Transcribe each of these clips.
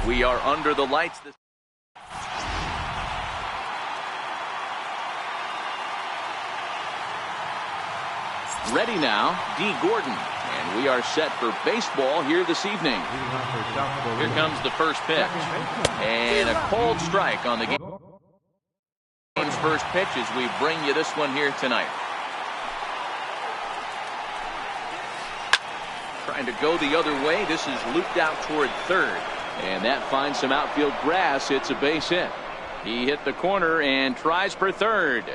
We are under the lights. Ready now, D. Gordon. And we are set for baseball here this evening. Here comes the first pitch. And a cold strike on the game's first pitch as we bring you this one here tonight. Trying to go the other way. This is looped out toward third. And that finds some outfield grass. It's a base hit. He hit the corner and tries for third.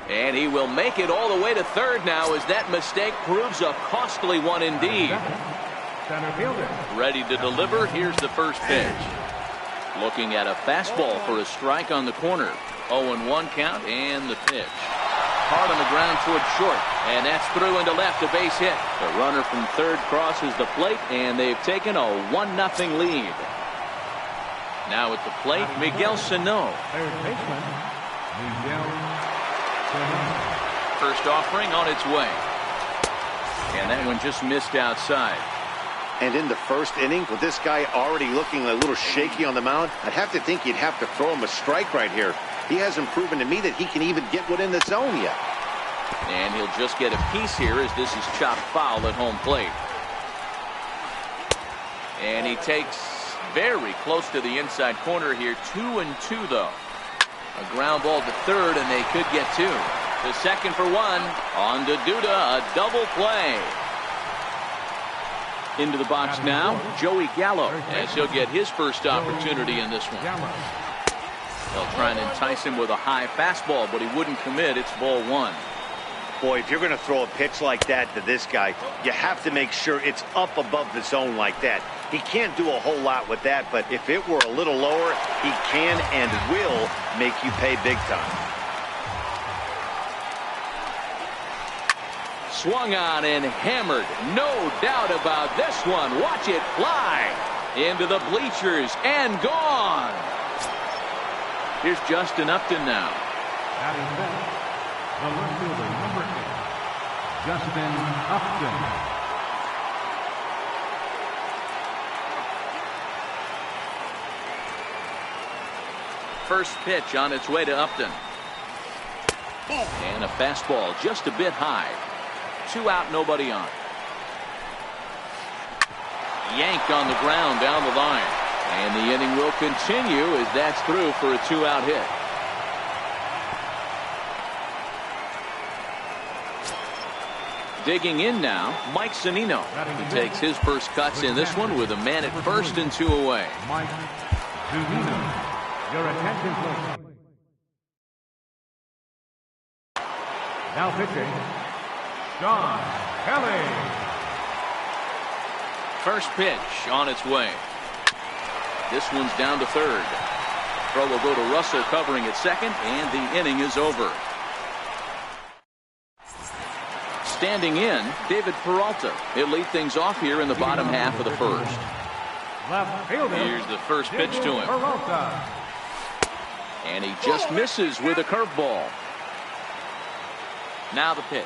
And he will make it all the way to third now as that mistake proves a costly one indeed. Ready to deliver. Here's the first pitch. Looking at a fastball for a strike on the corner. 0-1 count and the pitch. Hard on the ground toward short. And that's through into left, a base hit. The runner from third crosses the plate, and they've taken a 1-0 lead. Now at the plate, Miguel Sano. First offering on its way. And that one just missed outside. And in the first inning, with this guy already looking a little shaky on the mound, I'd have to think you'd have to throw him a strike right here. He hasn't proven to me that he can even get one in the zone yet. And he'll just get a piece here as this is chopped foul at home plate. And he takes very close to the inside corner here. 2-2 though. A ground ball to third, and they could get two. The second for one. On to Duda, a double play. Into the box now, Joey Gallo, as he'll get his first opportunity in this one. They'll try and entice him with a high fastball, but he wouldn't commit. It's ball one. Boy, if you're going to throw a pitch like that to this guy, you have to make sure it's up above the zone like that. He can't do a whole lot with that, but if it were a little lower, he can and will make you pay big time. Swung on and hammered. No doubt about this one. Watch it fly into the bleachers and gone. Here's Justin Upton now. The left fielder, number 8, Justin Upton. First pitch on its way to Upton. And a fastball just a bit high. 2 out, nobody on. Yanked on the ground down the line. And the inning will continue as that's through for a 2-out hit. Digging in now, Mike Zunino. He takes his first cuts in this one with a man at first and 2 away. Mike Zunino. Your attention, please. Now pitching, John Kelly. First pitch on its way. This one's down to third. Throw will go to Russell covering at second, and the inning is over. Standing in, David Peralta. He'll lead things off here in the bottom half of the first. Left fielder. Here's the first pitch to him. Peralta. And he just misses with a curveball. Now the pitch.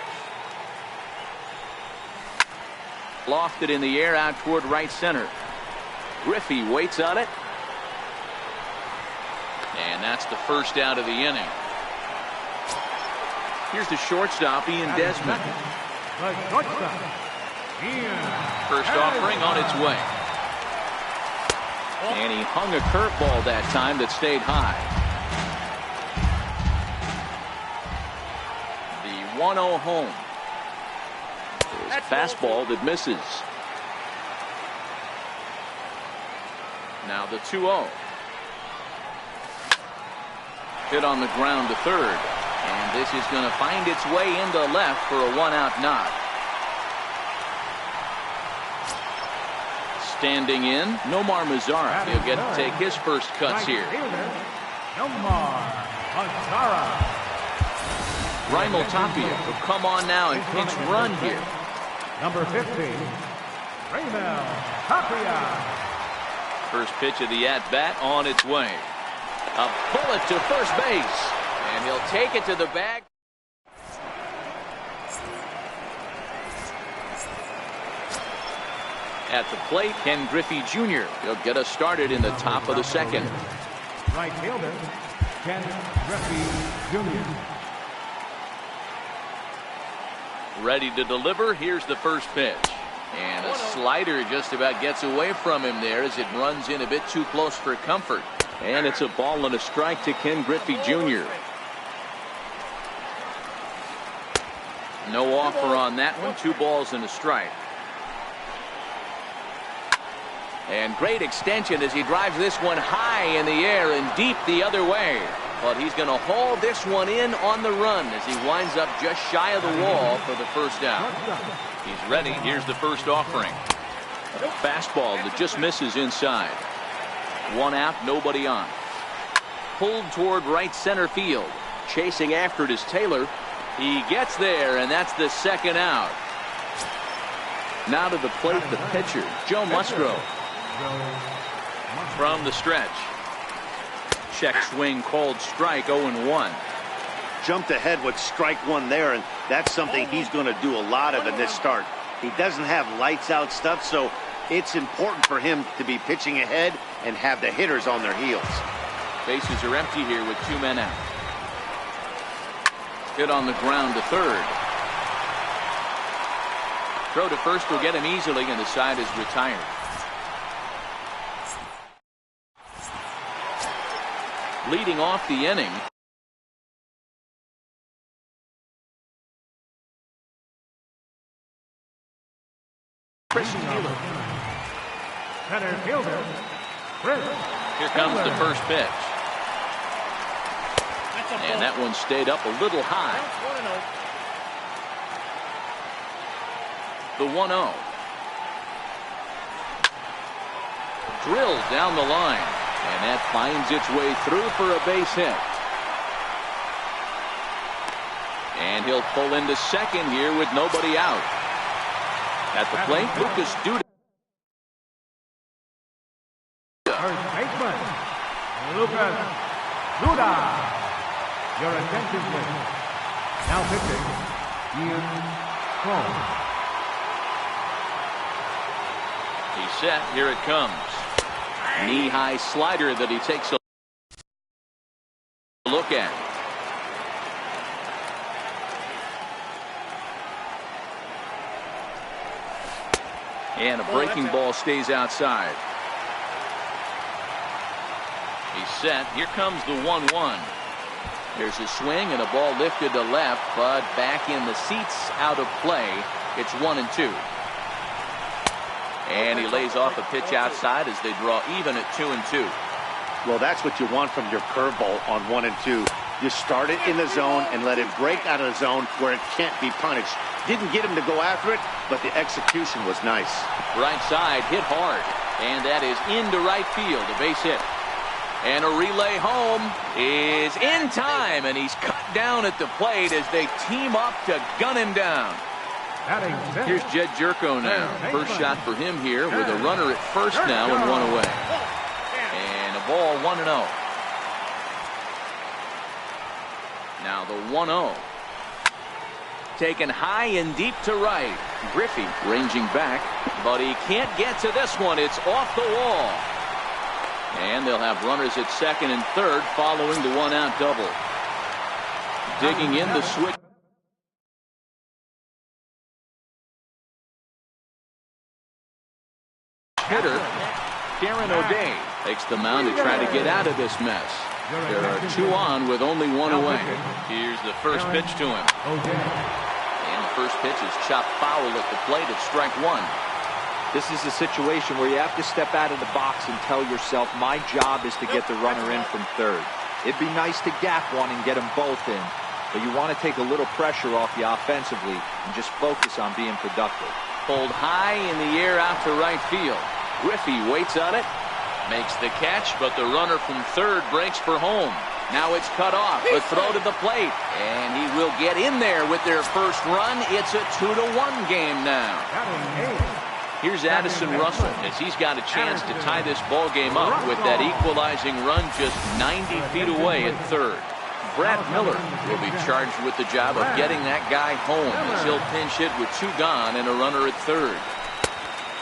Lofted in the air out toward right center. Griffey waits on it. And that's the first out of the inning. Here's the shortstop, Ian Desmond. First offering on its way. And he hung a curveball that time that stayed high. The 1-0 home. There's fastball that misses. Now the 2-0. Hit on the ground to third. And this is going to find its way into left for a 1-out knock. Standing in, Nomar Mazara. He'll get to take his first cuts here. Nomar Mazara. Raimel Tapia will come on now and pinch run here. Number 15, Raimel Tapia. First pitch of the at-bat on its way. A bullet to first base. And he'll take it to the bag. At the plate, Ken Griffey Jr. He'll get us started in the top of the second. Right fielder, Ken Griffey Jr. Ready to deliver. Here's the first pitch. And a slider just about gets away from him there as it runs in a bit too close for comfort. And it's a ball and a strike to Ken Griffey Jr. No offer on that one. 2 balls and a strike. And great extension as he drives this one high in the air and deep the other way. But he's going to haul this one in on the run as he winds up just shy of the wall for the first out. He's ready. Here's the first offering. A fastball that just misses inside. 1 out, nobody on. Pulled toward right center field. Chasing after it is Taylor. He gets there, and that's the second out. Now to the plate, the pitcher, Joe Musgrove. From the stretch. Check swing called strike, 0-1. Jumped ahead with strike 1 there, and that's something he's going to do a lot of in this start. He doesn't have lights out stuff, so it's important for him to be pitching ahead and have the hitters on their heels. Bases are empty here with 2 men out. Hit on the ground to third. Throw to first will get him easily, and the side is retired. Leading off the inning. Center fielder, Chris. Here comes the first pitch. And that one stayed up a little high. The 1-0. Drilled down the line. And that finds its way through for a base hit. And he'll pull into second here with nobody out. At the plate, Lucas Duda. First baseman, Lucas Duda. Your attention, please. Now pitching, Ian Cole. He's set. Here it comes. Knee-high slider that he takes a look at. And a breaking ball stays outside. He's set. Here comes the 1-1. There's a swing and a ball lifted to left, but back in the seats, out of play. It's 1-2. And he lays off a pitch outside as they draw even at 2-2. Well, that's what you want from your curveball on 1 and 2. You start it in the zone and let it break out of the zone where it can't be punished. Didn't get him to go after it, but the execution was nice. Right side hit hard, and that is into right field, a base hit. And a relay home is in time, and he's cut down at the plate as they team up to gun him down. Here's Jed Jerko now. First shot for him here with a runner at first now and 1 away. And a ball 1-0. Now the 1-0. Taken high and deep to right. Griffey ranging back, but he can't get to this one. It's off the wall. And they'll have runners at second and third following the 1-out double. Digging in the switch. Hitter, Karen O'Day takes the mound to try to get out of this mess. There are 2 on with only 1 away. Here's the first pitch to him. And the first pitch is chopped foul at the plate at strike 1. This is a situation where you have to step out of the box and tell yourself, my job is to get the runner in from third. It'd be nice to gap one and get them both in, but you want to take a little pressure off you offensively and just focus on being productive. Pulled high in the air out to right field. Griffey waits on it, makes the catch, but the runner from third breaks for home. Now it's cut off, a throw to the plate, and he will get in there with their first run. It's a 2-1 game now. Here's Addison Russell as he's got a chance to tie this ball game up with that equalizing run just 90 feet away at third. Brad Miller will be charged with the job of getting that guy home as he'll pinch hit with 2 gone and a runner at third.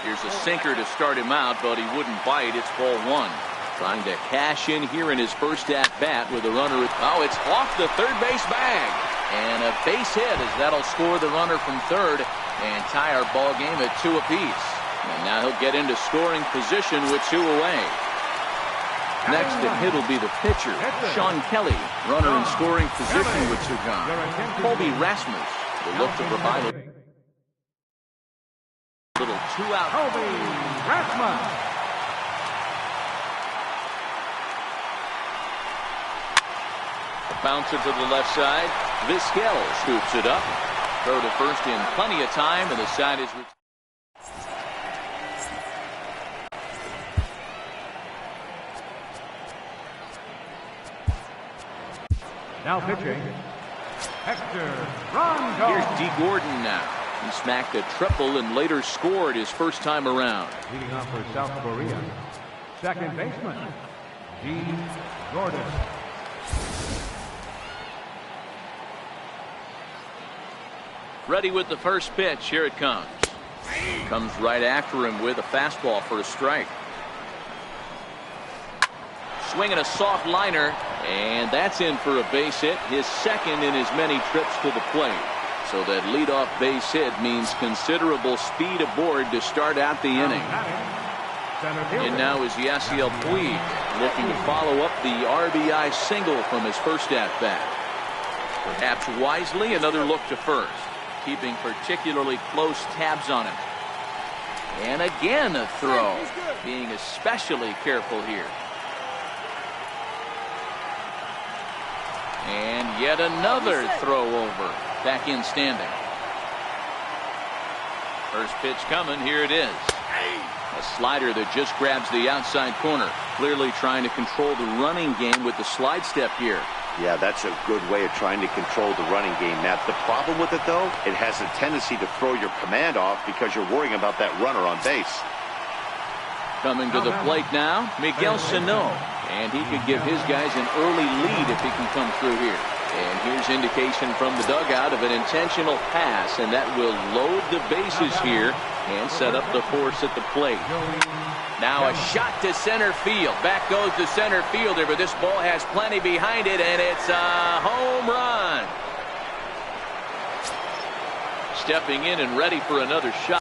Here's a sinker to start him out, but he wouldn't bite. It's ball one. Trying to cash in here in his first at-bat with a runner. Oh, it's off the third base bag. And a base hit as that'll score the runner from third and tie our ball game at 2 apiece. And now he'll get into scoring position with 2 away. Next to hit will be the pitcher, Sean Kelly. Runner in scoring position with 2 gone. Colby Rasmus will look to provide a little 2-out. Colby Rasmus. Bouncer to the left side. Vizquel scoops it up. Throw to first in plenty of time, and the side is. Now pitching, Hector Rondo. Here's D. Gordon now. He smacked a triple and later scored his first time around. Leading off for South Korea, second baseman, D. Gordon. Ready with the first pitch. Here it comes. Comes right after him with a fastball for a strike. Swinging a soft liner, and that's in for a base hit, his second in his many trips to the plate. So that leadoff base hit means considerable speed aboard to start out the inning. And now is Yasiel Puig looking to follow up the RBI single from his first at-bat. Perhaps wisely, another look to first, keeping particularly close tabs on him. And again a throw, being especially careful here. And yet another throw over, back in standing. First pitch coming, here it is. A slider that just grabs the outside corner, clearly trying to control the running game with the slide step here. Yeah, that's a good way of trying to control the running game, Matt. The problem with it, though, it has a tendency to throw your command off because you're worrying about that runner on base. Coming to the plate now, Miguel Sano. And he could give his guys an early lead if he can come through here. And here's indication from the dugout of an intentional pass, and that will load the bases here and set up the force at the plate. Now a shot to center field. Back goes the center fielder, but this ball has plenty behind it, and it's a home run. Stepping in and ready for another shot.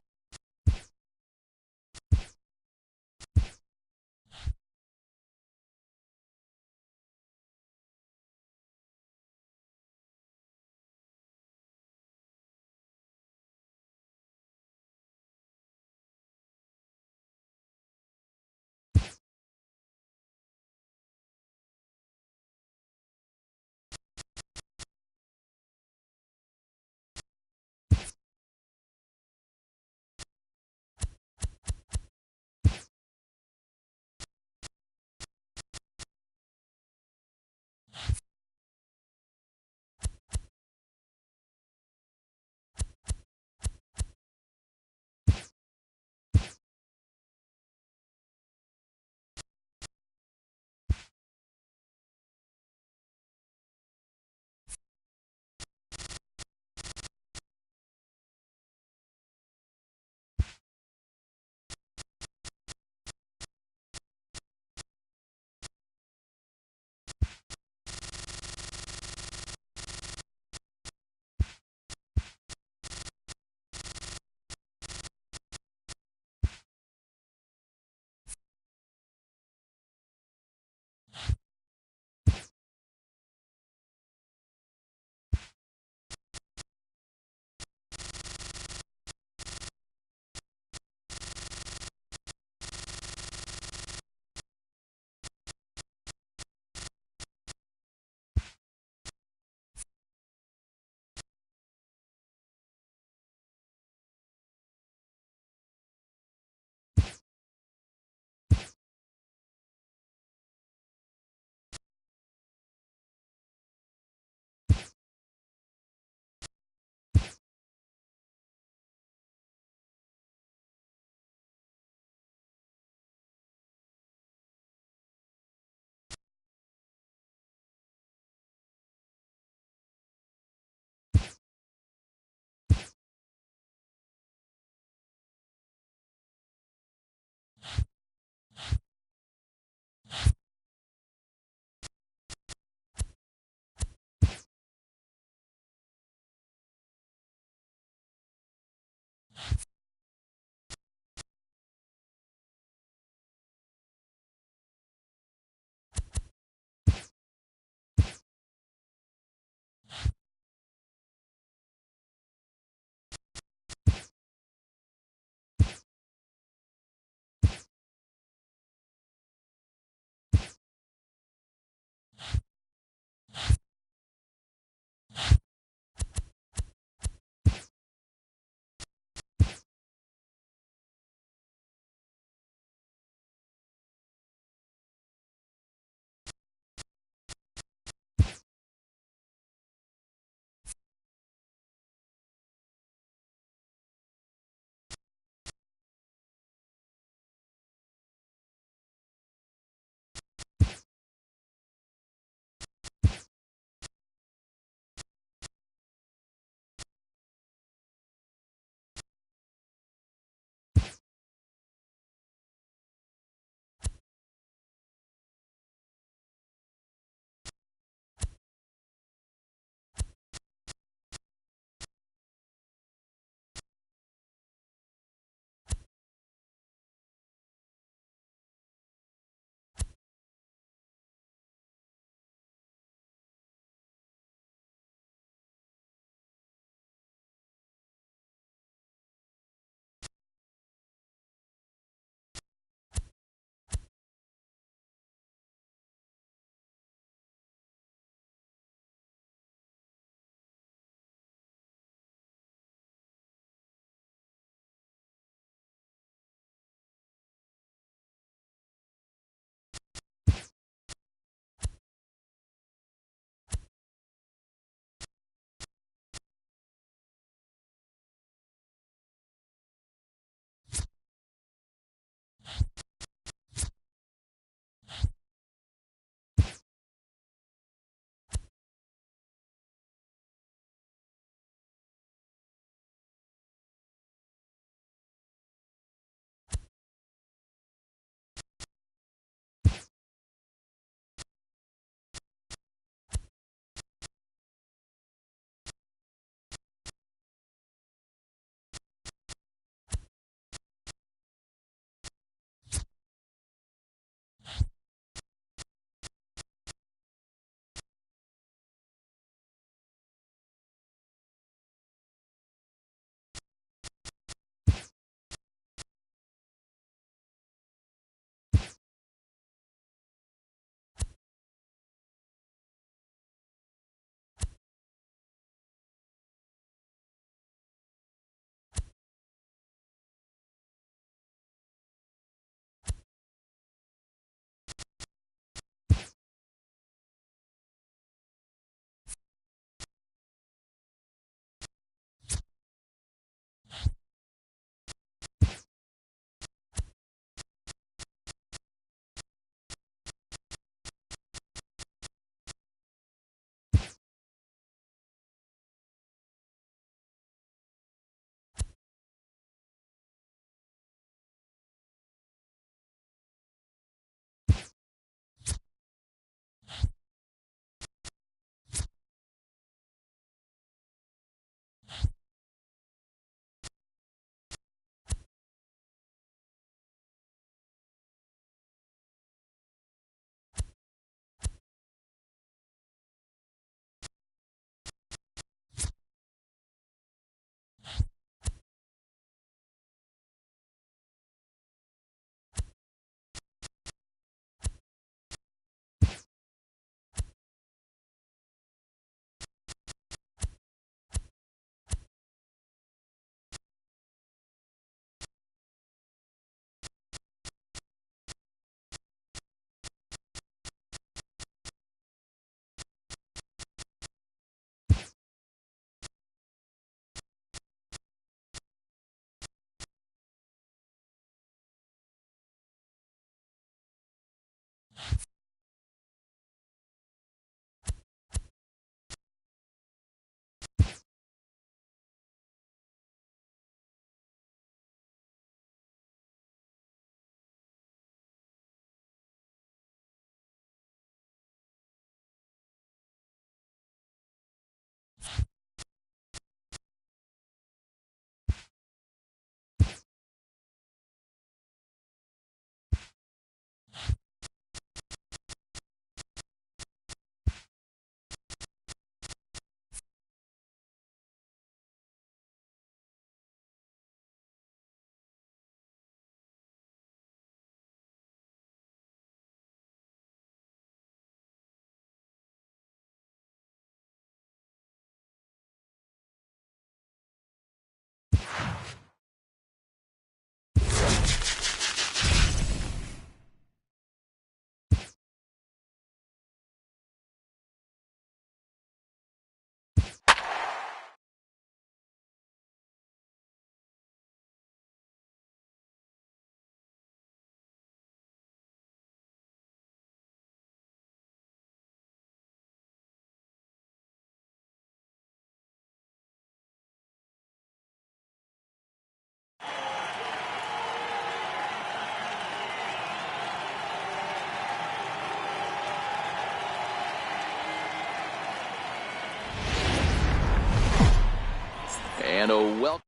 And a welcome.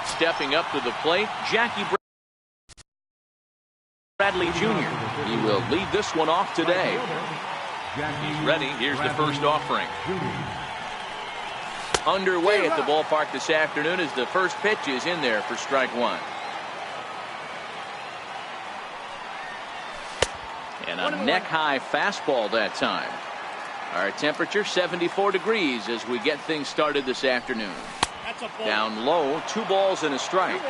Stepping up to the plate, Jackie Bradley Jr. He will lead this one off today. He's ready. Here's the first offering. Underway at the ballpark this afternoon as the first pitch is in there for strike one. And a neck-high fastball that time. Our temperature 74 degrees as we get things started this afternoon. Down low, 2 balls and a strike.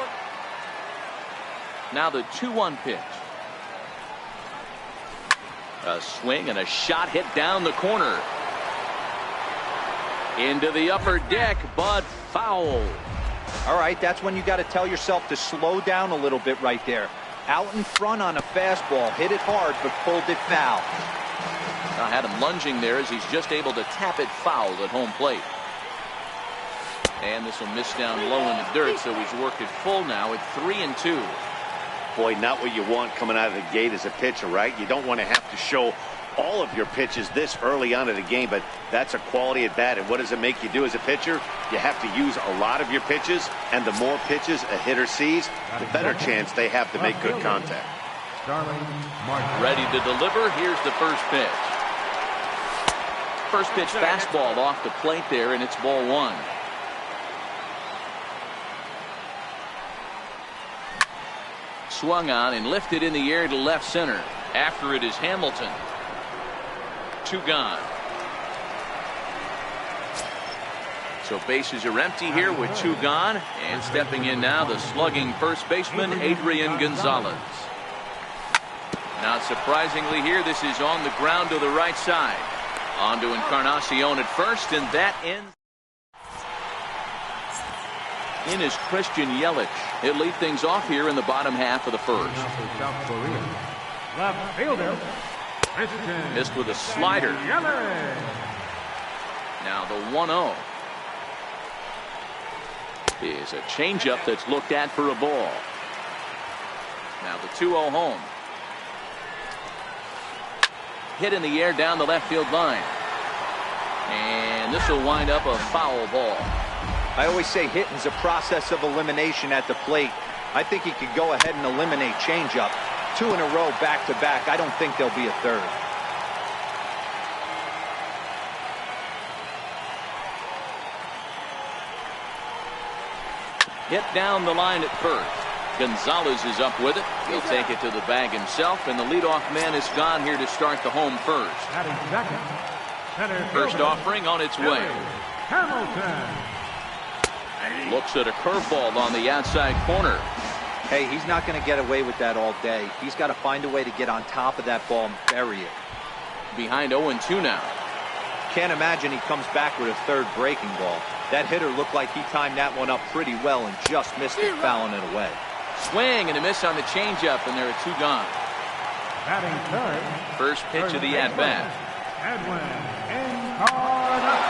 Now the 2-1 pitch. A swing and a shot hit down the corner. Into the upper deck, but foul. All right, that's when you got to tell yourself to slow down a little bit right there. Out in front on a fastball, hit it hard, but pulled it foul. I had him lunging there as he's just able to tap it foul at home plate. And this will miss down low in the dirt, so he's worked it full now at 3-2. Boy, not what you want coming out of the gate as a pitcher, right? You don't want to have to show all of your pitches this early on in the game, but that's a quality at bat. And what does it make you do as a pitcher? You have to use a lot of your pitches, and the more pitches a hitter sees, the better chance they have to make good contact. Ready to deliver. Here's the first pitch. First pitch fastball off the plate there, and it's ball one. Swung on and lifted in the air to left center. After it is Hamilton. 2 gone. So bases are empty here with 2 gone. And stepping in now, the slugging first baseman, Adrian Gonzalez. Not surprisingly here, this is on the ground to the right side. On to Encarnacion at first, and that ends. In is Christian Yelich. He'll lead things off here in the bottom half of the first. South Korea. Left fielder. Christian Missed with a slider. Yelich. Now the 1-0 is a changeup that's looked at for a ball. Now the 2-0 home. Hit in the air down the left field line. And this will wind up a foul ball. I always say hitting's a process of elimination at the plate. I think he could go ahead and eliminate changeup. 2 in a row back to back. I don't think there'll be a third. Hit down the line at first. Gonzalez is up with it. He'll take it to the bag himself, and the leadoff man is gone here to start the home first. Batting second. Center First fielder. offering on its way. Hamilton. Looks at a curveball on the outside corner. Hey, he's not going to get away with that all day. He's got to find a way to get on top of that ball and bury it. Behind 0-2 now. Can't imagine he comes back with a third breaking ball. That hitter looked like he timed that one up pretty well and just missed it, fouling it away. Swing and a miss on the changeup, and there are 2 gone. Batting third. First pitch of the at-bat. Edwin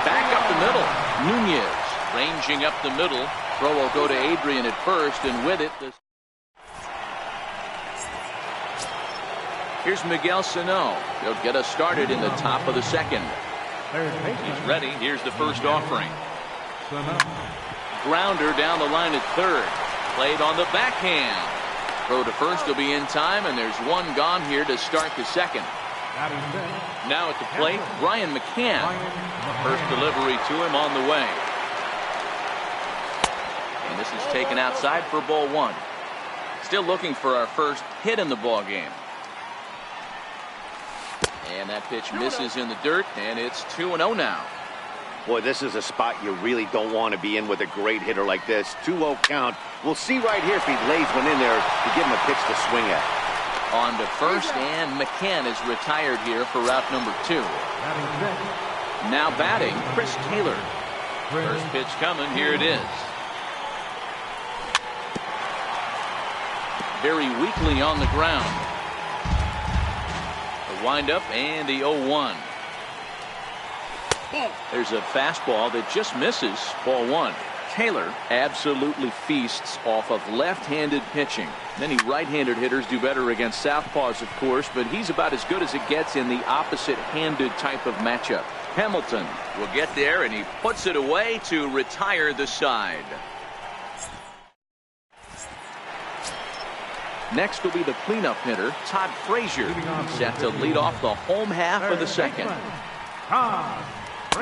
Back up the middle. Nunez ranging up the middle. Throw will go to Adrian at first, and with it, here's Miguel Sano. He'll get us started in the top of the second. He's ready. Here's the first offering. Grounder down the line at third. Played on the backhand. Throw to first will be in time, and there's 1 gone here to start the second. Now at the plate, Brian McCann. First delivery to him on the way. And this is taken outside for ball 1. Still looking for our first hit in the ball game. And that pitch misses in the dirt, and it's 2-0 now. Boy, this is a spot you really don't want to be in with a great hitter like this. 2-0 count. We'll see right here if he lays one in there to give him a pitch to swing at. On to first, and McCann is retired here for route number 2. Now batting, Chris Taylor. First pitch coming. Here it is. Very weakly on the ground. The windup and the 0-1. There's a fastball that just misses. Ball 1. Taylor absolutely feasts off of left-handed pitching. Many right-handed hitters do better against southpaws, of course, but he's about as good as it gets in the opposite-handed type of matchup. Hamilton will get there, and he puts it away to retire the side. Next will be the cleanup hitter, Todd Frazier, set to lead off the home half of the second.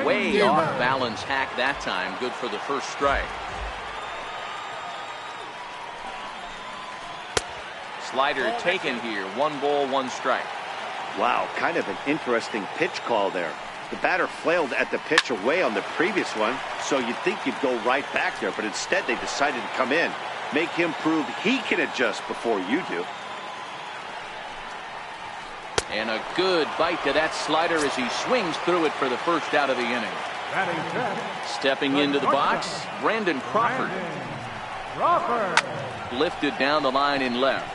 Way off balance hack that time. Good for the first strike. Slider taken here. 1 ball, 1 strike. Wow, kind of an interesting pitch call there. The batter flailed at the pitch away on the previous one, so you'd think you'd go right back there, but instead they decided to come in. Make him prove he can adjust before you do. And a good bite to that slider as he swings through it for the first out of the inning. Stepping into the box, Brandon Crawford. Lifted down the line in left.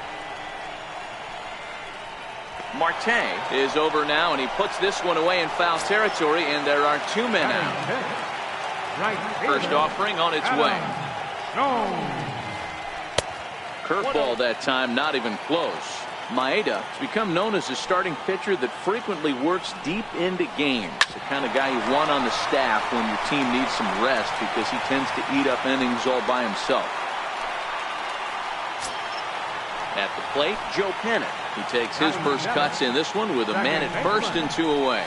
Marte is over now, and he puts this one away in foul territory, and there are 2 men out. First offering on its way. Curveball that time, not even close. Maeda has become known as a starting pitcher that frequently works deep into games. The kind of guy you want on the staff when your team needs some rest, because he tends to eat up innings all by himself. At the plate, Joe Pennant. He takes his first cuts in this one with a man at first and 2 away.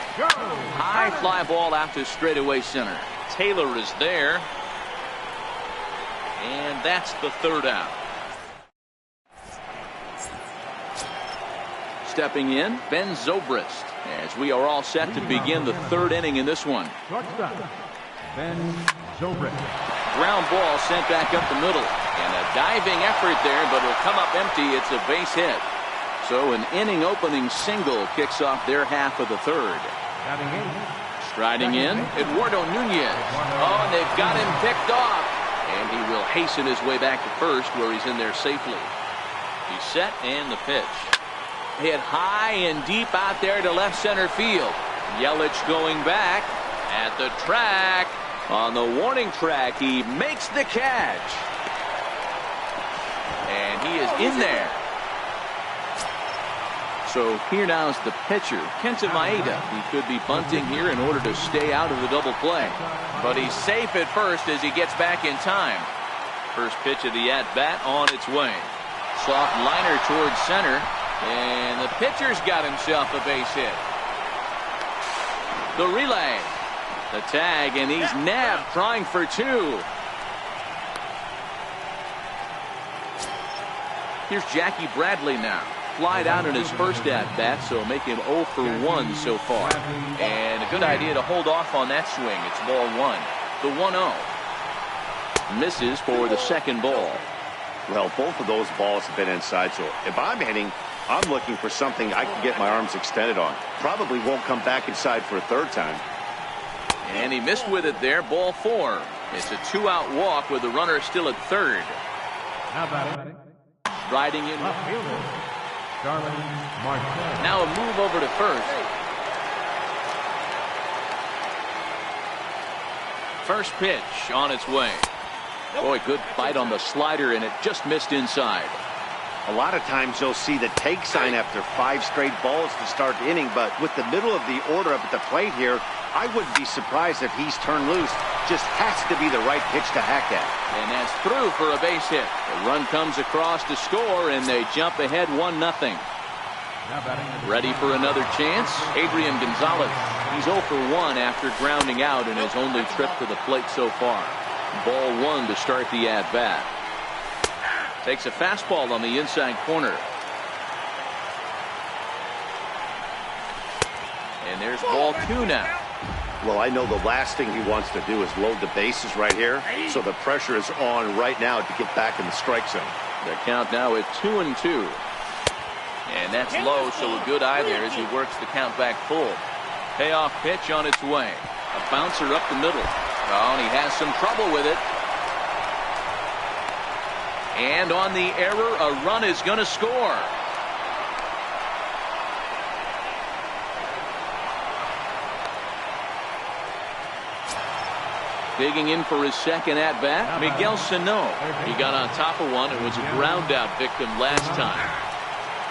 High fly ball out to straightaway center. Taylor is there. And that's the 3rd out. Stepping in, Ben Zobrist, as we are all set to begin the 3rd inning in this one. Ben Zobrist. Ground ball sent back up the middle, and a diving effort there, but it'll come up empty. It's a base hit. So an inning opening single kicks off their half of the 3rd. Striding in, Eduardo Nunez. Oh, and they've got him picked off, and he will hasten his way back to first, where he's in there safely. He's set, and the pitch. Hit high and deep out there to left center field. Yelich going back at the track. On the warning track, he makes the catch. And he is in there. So here now is the pitcher, Kenta Maeda. He could be bunting here in order to stay out of the double play. But he's safe at first as he gets back in time. First pitch of the at-bat on its way. Soft liner towards center. And the pitcher's got himself a base hit. The relay. The tag, and he's nabbed trying for 2. Here's Jackie Bradley now. Flied out in his first at-bat, so make him 0 for 1 so far. And a good idea to hold off on that swing. It's ball 1. The 1-0. Misses for the second ball. Well, both of those balls have been inside, so if I'm hitting, I'm looking for something I can get my arms extended on. Probably won't come back inside for a third time. And he missed with it there, ball 4. It's a 2-out walk with the runner still at third. Now batting. Riding in. Left fielder, Starling Marte. Now a move over to first. First pitch on its way. Boy, good fight on the slider, and it just missed inside. A lot of times you'll see the take sign after 5 straight balls to start the inning, but with the middle of the order up at the plate here, I wouldn't be surprised if he's turned loose. Just has to be the right pitch to hack at. And that's through for a base hit. The run comes across to score, and they jump ahead 1-0. Ready for another chance? Adrian Gonzalez. He's 0 for 1 after grounding out in his only trip to the plate so far. Ball 1 to start the at-bat. Takes a fastball on the inside corner. And there's ball 2 now. Well, I know the last thing he wants to do is load the bases right here, so the pressure is on right now to get back in the strike zone. The count now at 2-2. And that's low, so a good eye there as he works the count back full. Payoff pitch on its way. A bouncer up the middle. Oh, and he has some trouble with it. And on the error, a run is going to score. Digging in for his second at-bat, Miguel Sano. He got on top of one and was a ground-out victim last time.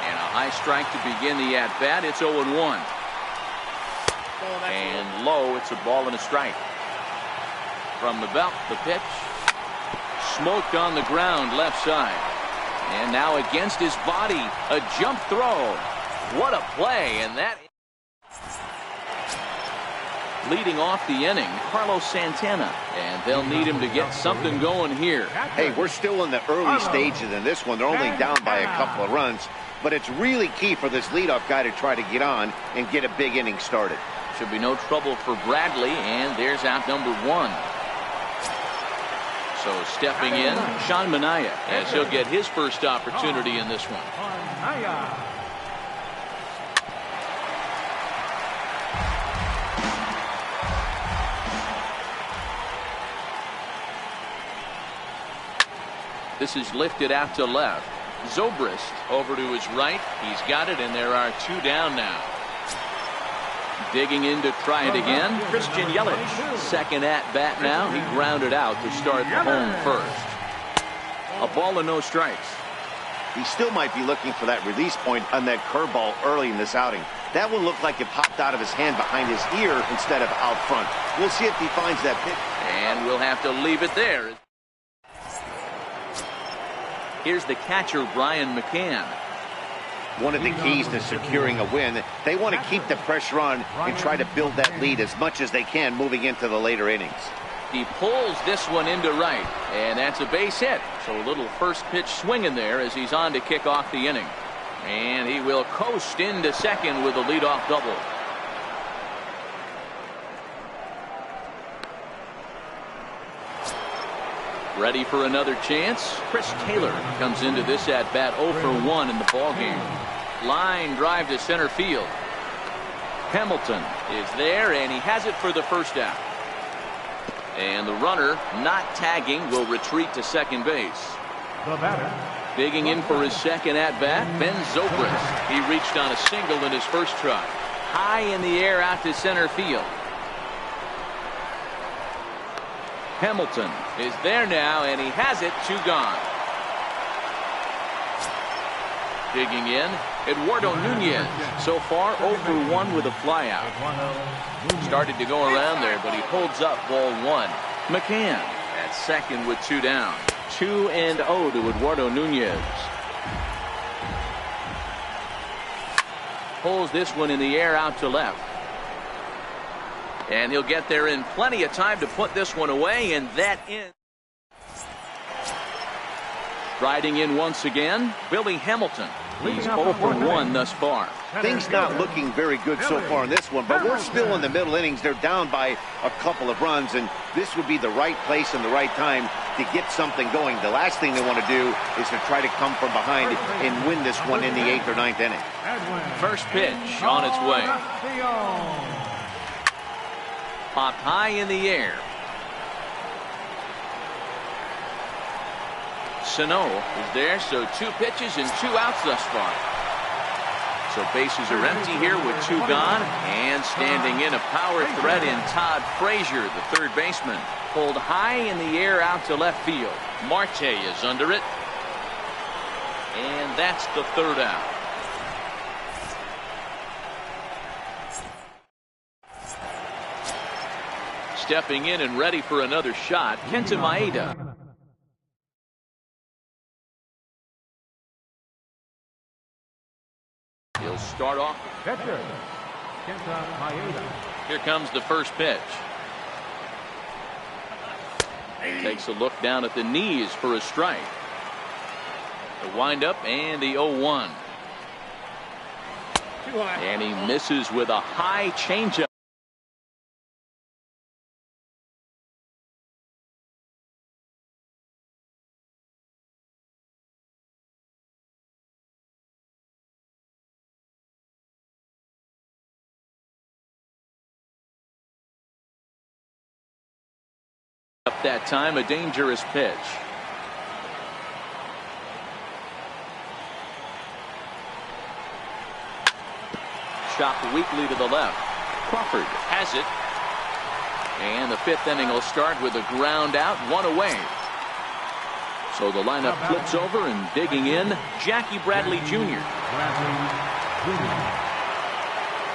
And a high strike to begin the at-bat. It's 0-1. And low, it's a ball and a strike. From the belt, the pitch. Smoked on the ground left side. And now against his body, a jump throw. What a play. And that leading off the inning, Carlos Santana. And they'll need him to get something going here. Hey, we're still in the early stages in this one. They're only down by a couple of runs. But it's really key for this leadoff guy to try to get on and get a big inning started. Should be no trouble for Bradley. And there's out number 1. So stepping in, Sean Manaea, as he'll get his first opportunity in this one. This is lifted out to left. Zobrist over to his right. He's got it, and there are 2 down now. Digging in to try it again, Christian Yelich. Second at-bat now. He grounded out to start the home first. A ball and no strikes. He still might be looking for that release point on that curveball early in this outing. That one looked like it popped out of his hand behind his ear instead of out front. We'll see if he finds that pitch. And we'll have to leave it there. Here's the catcher, Brian McCann. One of the keys to securing a win, they want to keep the pressure on and try to build that lead as much as they can moving into the later innings. He pulls this one into right, and that's a base hit. So a little first pitch swinging there as he's on to kick off the inning. And he will coast into second with a leadoff double. Ready for another chance? Chris Taylor comes into this at-bat 0 for 1 in the ballgame. Line drive to center field. Hamilton is there, and he has it for the first out. And the runner, not tagging, will retreat to second base. The batter. Digging in for his second at-bat, Ben Zobrist. He reached on a single in his first try. High in the air out to center field. Hamilton is there now, and he has it. 2 gone. Digging in, Eduardo Nunez. So far, 0 for 1 with a flyout. Started to go around there, but he holds up ball 1. McCann at second with 2 down. 2-0 to Eduardo Nunez. Pulls this one in the air out to left. And he'll get there in plenty of time to put this one away, and that ends. Riding in once again, Billy Hamilton. He's 0 for 1 thus far. Things not looking very good so far in this one, but we're still in the middle innings. They're down by a couple of runs, and this would be the right place and the right time to get something going. The last thing they want to do is to try to come from behind and win this one in the 8th or 9th inning. First pitch on its way. Popped high in the air. Sano is there, so 2 pitches and 2 outs thus far. So bases are empty here with 2 gone, and standing in a power threat in Todd Frazier, the third baseman. Pulled high in the air out to left field. Marte is under it, and that's the 3rd out. Stepping in and ready for another shot, Kenta Maeda. He'll start off. Catcher, Kenta Maeda. Here comes the first pitch. Takes a look down at the knees for a strike. The windup and the 0-1. And he misses with a high changeup. That time a dangerous pitch. Chopped weakly to the left. Crawford has it, and the 5th inning will start with a ground out, 1 away. So the lineup flips over, and digging in, Jackie Bradley Jr.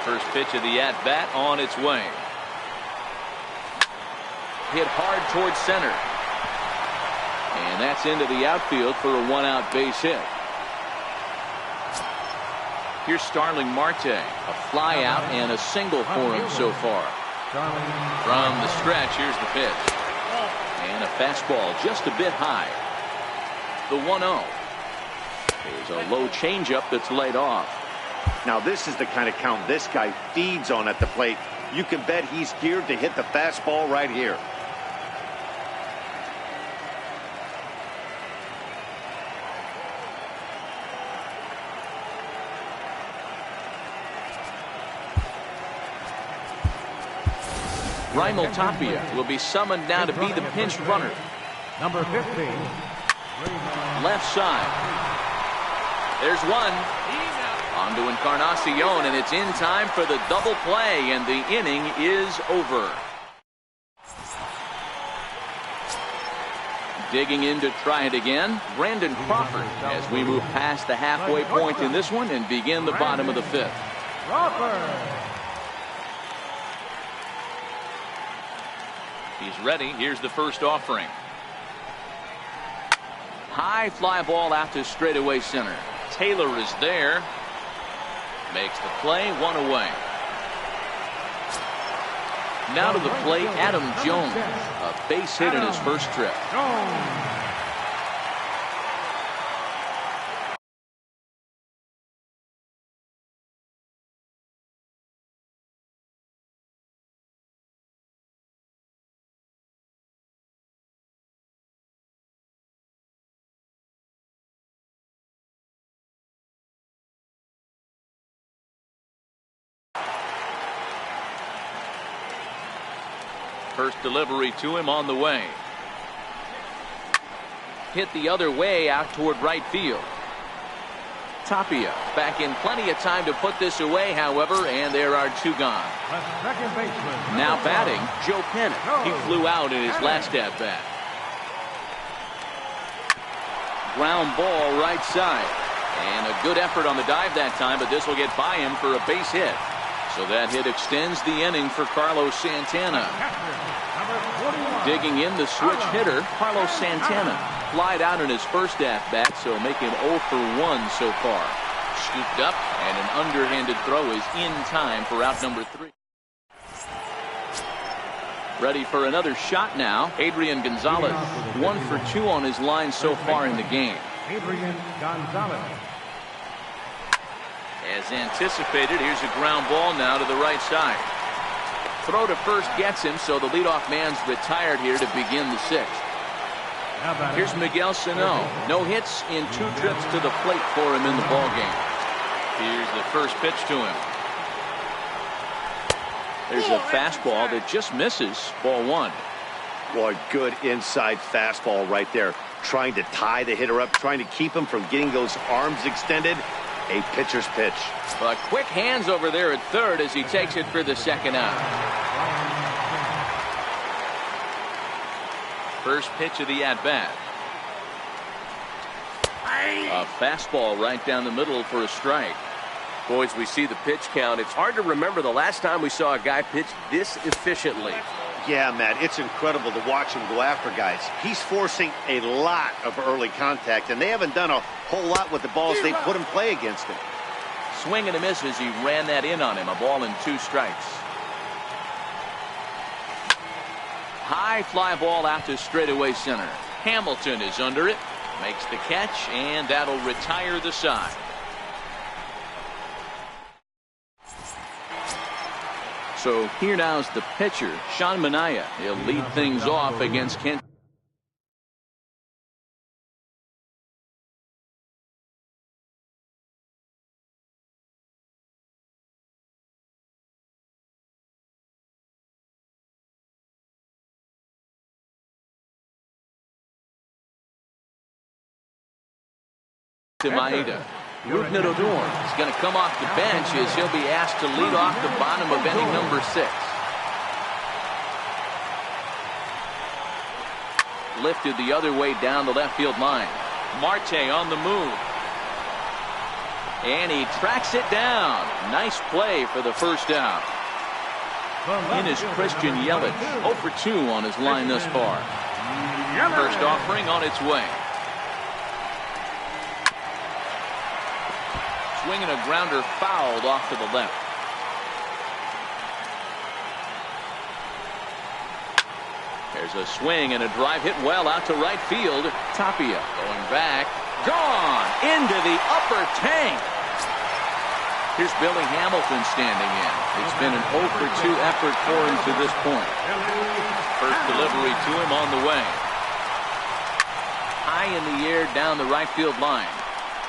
First pitch of the at bat on its way. Hit hard towards center, and that's into the outfield for a 1-out base hit. Here's Starling Marte, a fly out and a single for him so far. From the stretch, here's the pitch, and a fastball just a bit high. The 1-0. There's a low changeup that's laid off. Now this is the kind of count this guy feeds on at the plate. You can bet he's geared to hit the fastball right here. Raimel Tapia will be summoned now to be the pinch runner. Number 15. Left side. There's one. On to Encarnacion, and it's in time for the double play, and the inning is over. Digging in to try it again, Brandon Crawford, as we move past the halfway point in this one and begin the bottom of the 5th. Crawford. He's ready. Here's the first offering. High fly ball out to straightaway center. Taylor is there. Makes the play, 1 away. Now to the plate, Adam Jones. A base hit in his first trip. First delivery to him on the way. Hit the other way out toward right field. Tapia back in plenty of time to put this away, however, and there are 2 gone. Now batting, Joe Pennant. He flew out in his last at bat. Ground ball right side. And a good effort on the dive that time, but this will get by him for a base hit. So that hit extends the inning for Carlos Santana. Digging in, the switch hitter, Carlos Santana. Flied out in his first at-bat, so making 0 for 1 so far. Scooped up, and an underhanded throw is in time for out number 3. Ready for another shot now, Adrian Gonzalez. 1 for 2 on his line so far in the game. Adrian Gonzalez. As anticipated, here's a ground ball now to the right side. Throw to first gets him, so the leadoff man's retired here to begin the 6th. Here's Miguel Sano. No hits in 2 trips to the plate for him in the ballgame. Here's the first pitch to him. There's a fastball that just misses. Ball 1. Boy, good inside fastball right there. Trying to tie the hitter up, trying to keep him from getting those arms extended. A pitcher's pitch. But quick hands over there at third as he takes it for the second out. First pitch of the at-bat. A fastball right down the middle for a strike. Boys, we see the pitch count. It's hard to remember the last time we saw a guy pitch this efficiently. Yeah, Matt, it's incredible to watch him go after guys. He's forcing a lot of early contact, and they haven't done a whole lot with the balls they put in play against him. Swing and a miss as he ran that in on him. A ball and 2 strikes. High fly ball out to straightaway center. Hamilton is under it. Makes the catch, and that'll retire the side. So here now is the pitcher, Sean Manaea. He'll lead things off against Kent. Maeda. Rudner Odor is going to come off the bench as he'll be asked to lead off the bottom of inning number 6. Lifted the other way down the left field line. Marte on the move. And he tracks it down. Nice play for the first out. In is Christian Yelich. 0 for 2 on his line thus far. First offering on its way. Swinging a grounder fouled off to the left. There's a swing and a drive hit well out to right field. Tapia going back. Gone into the upper tank. Here's Billy Hamilton standing in. It's been an 0 for 2 effort for him to this point. First delivery to him on the way. High in the air down the right field line.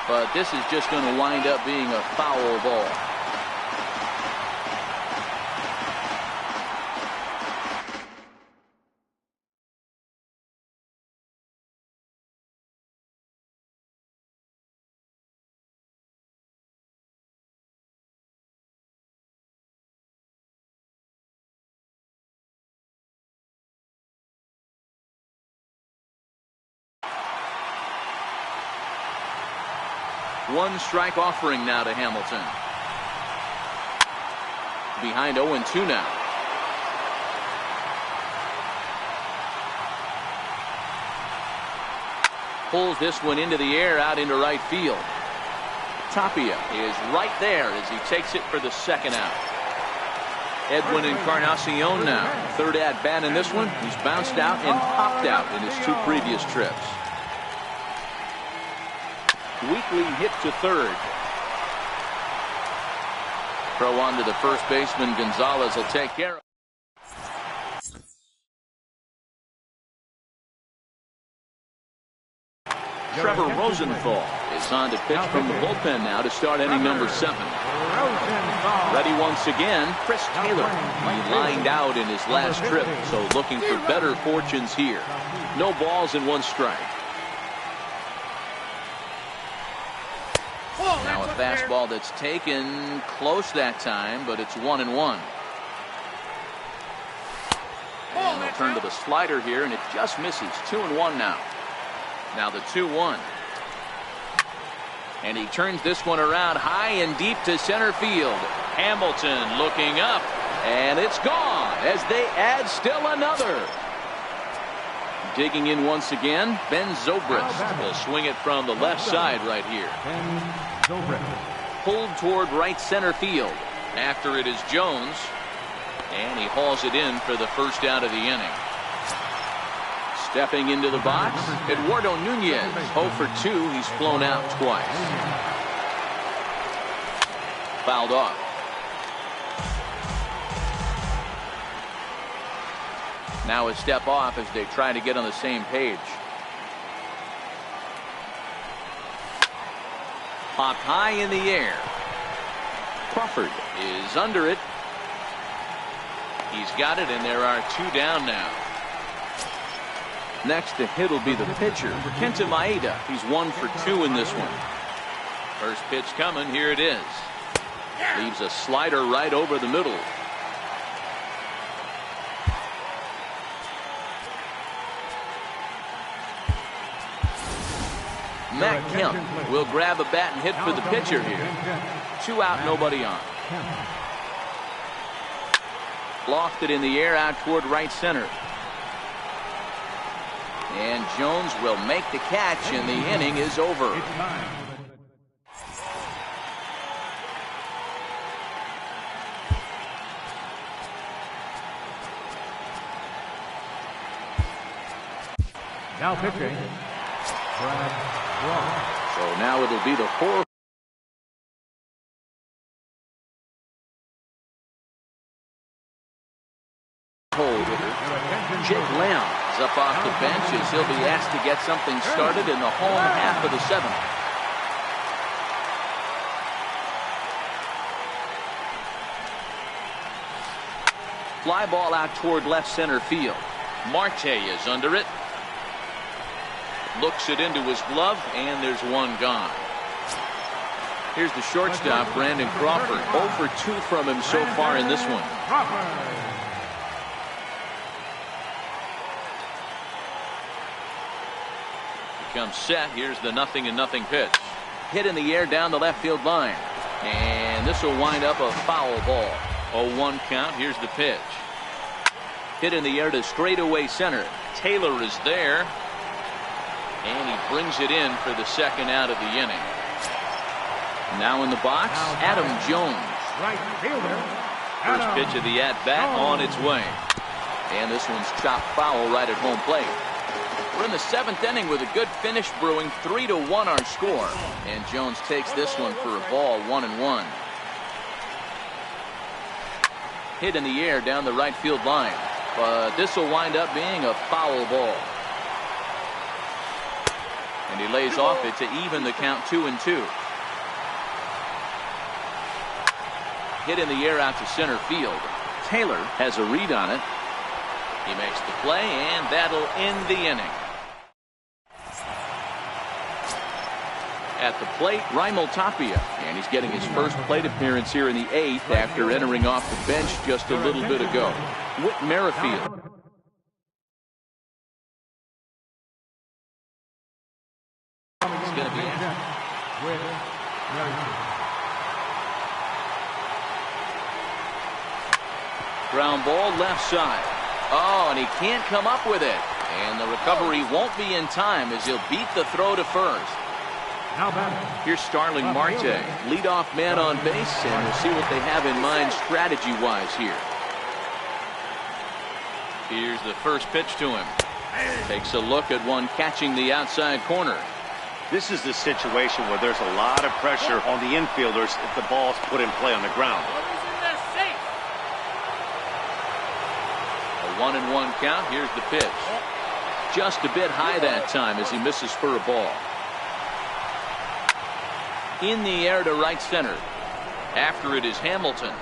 But this is just going to wind up being a foul ball. One strike offering now to Hamilton. Behind 0-2 now. Pulls this one into the air out into right field. Tapia is right there as he takes it for the second out. Edwin Encarnacion now. Third at bat in this one. He's bounced out and popped out in his 2 previous trips. Weekly hit to third. Throw on to the first baseman. Gonzalez will take care of it. Trevor Rosenthal is on to pitch from the bullpen now to start inning number 7. Ready once again, Chris Taylor. He lined out in his last trip, so looking for better fortunes here. No balls and 1 strike. Now a fastball that's taken close that time, but it's 1-1. And they'll turn to the slider here, and it just misses. 2-1 now. Now the 2-1. And he turns this one around high and deep to center field. Hamilton looking up, and it's gone as they add still another. Digging in once again, Ben Zobrist will swing it from the left side right here. Pulled toward right center field. After it is Jones, and he hauls it in for the first out of the inning. Stepping into the box, Eduardo Nunez. 0 for 2. He's flown out twice. Fouled off. Now a step off as they try to get on the same page. Popped high in the air. Crawford is under it. He's got it, and there are 2 down now. Next to hit will be the pitcher, Kenta Maeda. He's 1 for 2 in this one. First pitch coming. Here it is. Leaves a slider right over the middle. Matt Kemp will grab a bat and hit for the pitcher here. 2 out, nobody on. Lofted in the air out toward right center. And Jones will make the catch, and the inning is over. Now pitching, Brad Ross. So now it'll be the 4. Jake Lamb is up off the bench as he'll be asked to get something started in the home half of the 7th. Fly ball out toward left center field. Marte is under it. Looks it into his glove, and there's 1 gone. Here's the shortstop, Brandon Crawford. 0 for 2 from him so far in this one. Comes set. Here's the 0-0 pitch. Hit in the air down the left field line. And this will wind up a foul ball. 0-1 count. Here's the pitch. Hit in the air to straightaway center. Taylor is there. And he brings it in for the 2nd out of the inning. Now in the box, Adam Jones. First pitch of the at-bat on its way. And this one's chopped foul right at home plate. We're in the 7th inning with a good finish brewing. 3-1 our score. And Jones takes this one for a ball, 1-1. Hit in the air down the right field line. But this will wind up being a foul ball. And he lays off it to even the count 2-2. Hit in the air out to center field. Taylor has a read on it. He makes the play, and that'll end the inning. At the plate, Raimel Tapia, and he's getting his first plate appearance here in the 8th after entering off the bench just a little bit ago. Whit Merrifield. It's going to be ground ball left side. Oh, and he can't come up with it. And the recovery won't be in time as he'll beat the throw to first. Here's Starling Marte, leadoff man on base, and we'll see what they have in mind strategy-wise here. Here's the first pitch to him. Takes a look at one catching the outside corner. This is the situation where there's a lot of pressure on the infielders if the ball's put in play on the ground. A 1-1 count. Here's the pitch. Just a bit high that time as he misses for a ball. In the air to right center. After it is Hamilton.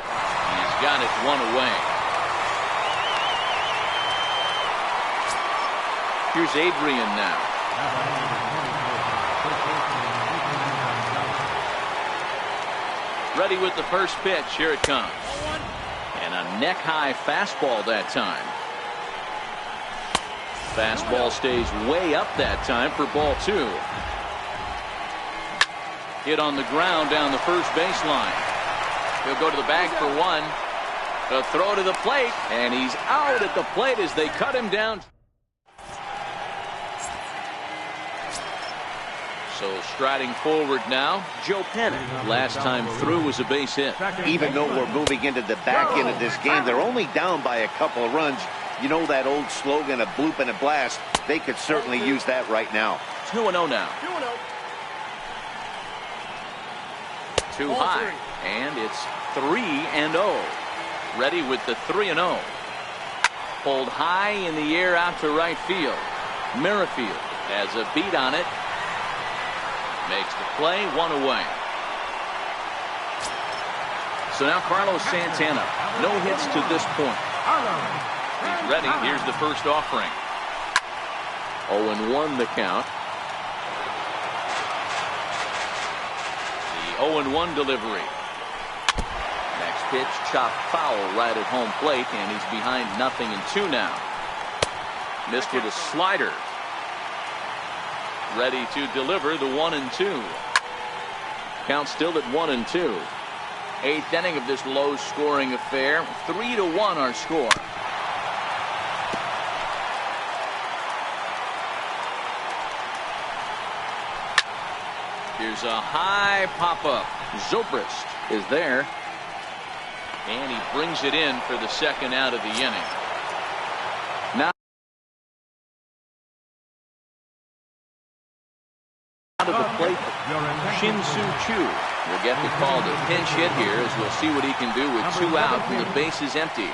He's got it 1 away. Here's Adrian now. Ready with the first pitch. Here it comes. And a neck-high fastball that time. Fastball stays way up that time for ball 2. Hit on the ground down the first baseline. He'll go to the bag for 1. The throw to the plate, and he's out at the plate as they cut him down. So striding forward now, Joe Pennant. Last time through was a base hit. Even though we're moving into the back end of this game, they're only down by a couple of runs. You know that old slogan, a bloop and a blast. They could certainly use that right now. 2-0 now. 2 high, and it's 3-0. Ready with the 3-0. Pulled high in the air out to right field. Merrifield has a beat on it. Makes the play, one away. So now Carlos Santana, no hits to this point. He's ready. Here's the first offering. 0-1 the count. The 0-1 delivery. Next pitch, chopped foul right at home plate, and he's behind 0-2 now. Missed with a slider. Ready to deliver the 1-2. Count still at 1-2. Eighth inning of this low-scoring affair. 3-1 our score. Here's a high pop-up. Zobrist is there. And he brings it in for the second out of the inning. Now out of the plate, Shin-Soo Choo will get the call to pinch hit here, as we'll see what he can do with 2 out and the base is empty.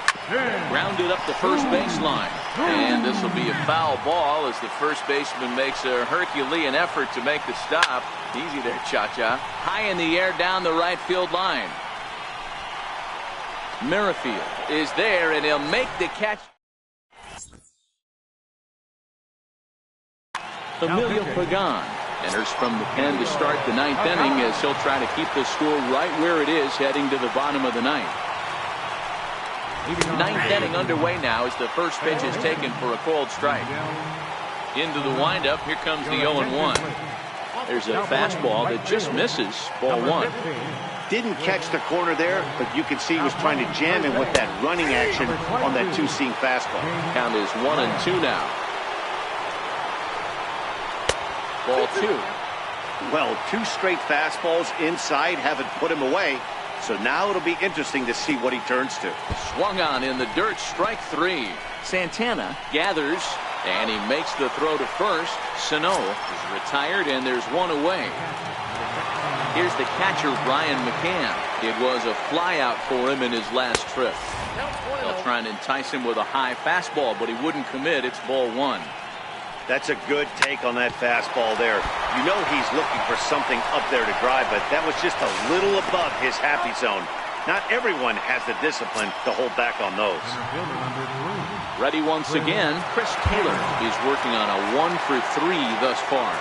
Grounded up the first baseline. And this will be a foul ball as the first baseman makes a Herculean effort to make the stop. Easy there, Cha-Cha. High in the air down the right field line. Merrifield is there, and he'll make the catch. Emilio Pagan enters from the pen to start the 9th inning, as he'll try to keep the score right where it is heading to the bottom of the 9th. 9th inning underway now as the first pitch is taken for a called strike. Into the windup, here comes the 0-1. There's a fastball that just misses, ball 1. Didn't catch the corner there, but you can see he was trying to jam him with that running action on that 2-seam fastball. Count is 1-2 now. Ball 2. Well, 2 straight fastballs inside haven't put him away, so now it'll be interesting to see what he turns to. Swung on in the dirt, strike 3. Santana gathers, and he makes the throw to first. Sano is retired, and there's 1 away. Here's the catcher, Brian McCann. It was a flyout for him in his last trip. They'll try and entice him with a high fastball, but he wouldn't commit. It's ball 1. That's a good take on that fastball there. You know he's looking for something up there to drive, but that was just a little above his happy zone. Not everyone has the discipline to hold back on those. Ready once again, Chris Taylor is working on a 1 for 3 thus far.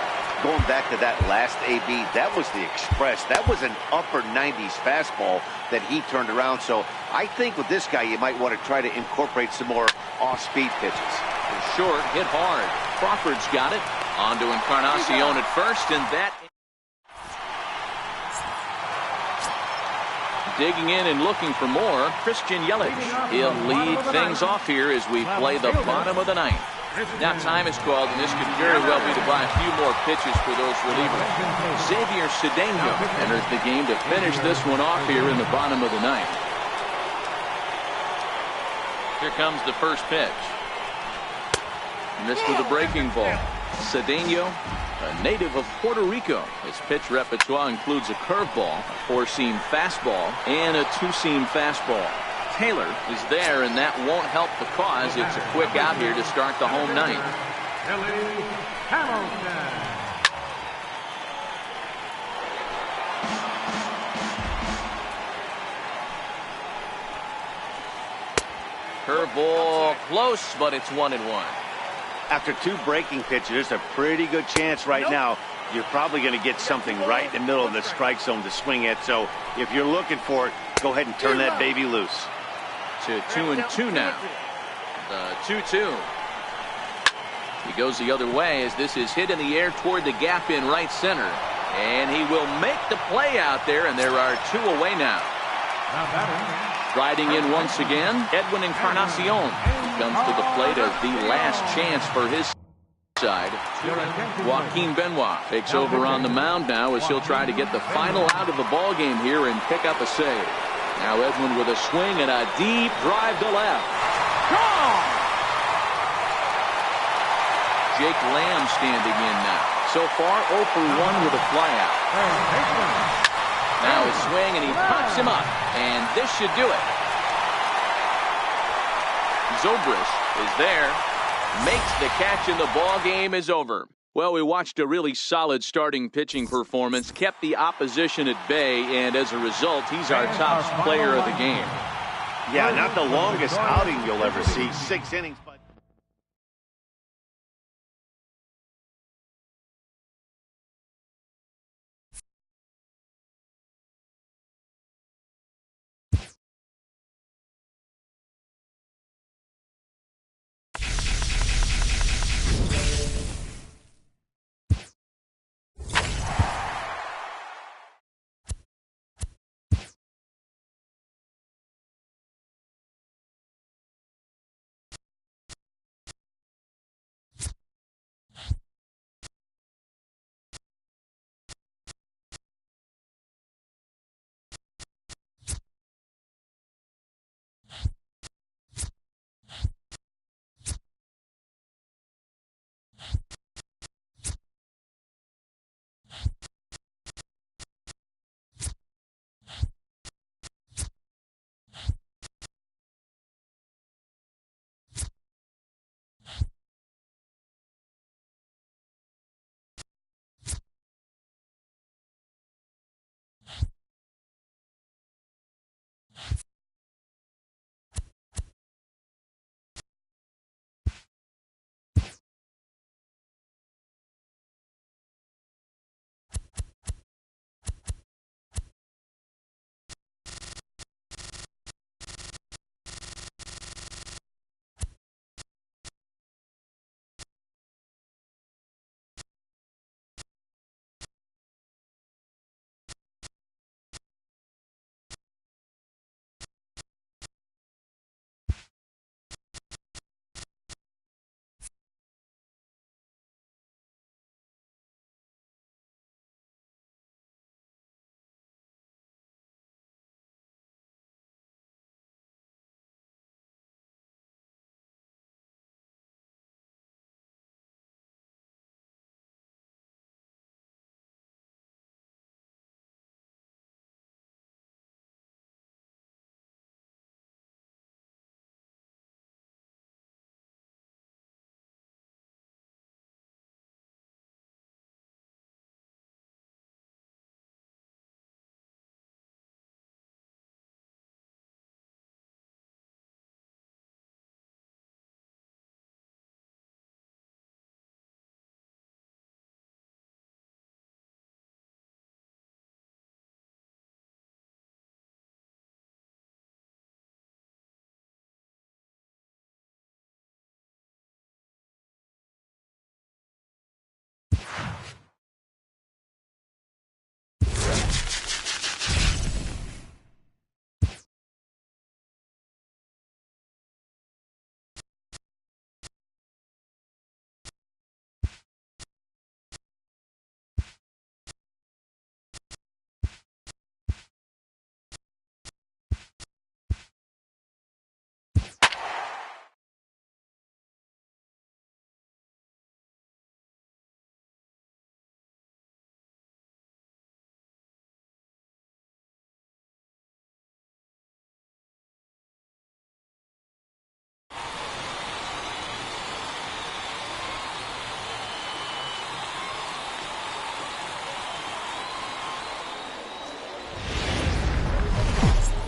Going back to that last AB, that was the express. That was an upper 90s fastball that he turned around. So I think with this guy, you might want to try to incorporate some more off-speed pitches. Short, hit hard. Crawford's got it. On to Encarnacion at first, and that... Digging in and looking for more, Christian Yelich. He'll lead things off here as we play the bottom of the 9th. Now time is called, and this could very well be to buy a few more pitches for those relievers. Xavier Cedeno enters the game to finish this one off here in the bottom of the 9th. Here comes the first pitch. Missed with a breaking ball. Cedeno, a native of Puerto Rico. His pitch repertoire includes a curveball, a 4-seam fastball, and a 2-seam fastball. Taylor is there, and that won't help the cause. It's a quick out here to start the home 9th. Curveball close, but it's 1-1. After 2 breaking pitches, there's a pretty good chance right now you're probably going to get something right in the middle of the strike zone to swing at. So if you're looking for it, go ahead and turn that baby loose. To 2-2 now. The 2-2. He goes the other way as this is hit in the air toward the gap in right center. And he will make the play out there, and there are 2 away now. Riding in once again, Edwin Encarnacion. He comes to the plate as the last chance for his side. Joaquin Benoit takes over on the mound now as he'll try to get the final out of the ball game here and pick up a save. Now Edwin with a swing and a deep drive to left. Gone! Jake Lamb standing in now. So far 0 for 1 with a flyout. Now a swing, and he pops him up, and this should do it. Zobrist is there, makes the catch, and the ball game is over. Well, we watched a really solid starting pitching performance, kept the opposition at bay, and as a result, he's our top player of the game. Yeah, not the longest outing you'll ever see. 6 innings. But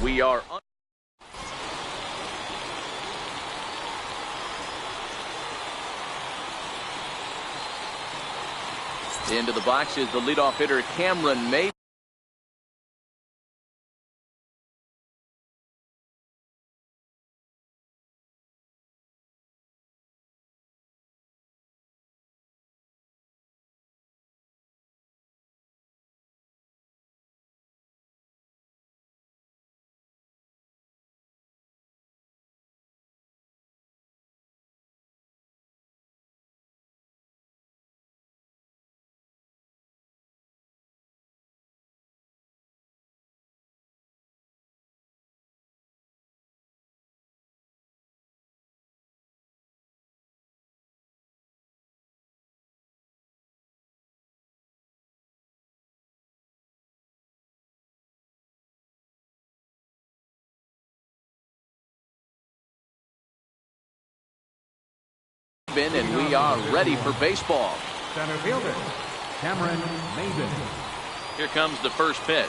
We are into the box is the leadoff hitter, Cameron May. And we are ready for baseball. Center fielder, Cameron Mason. Here comes the first pitch.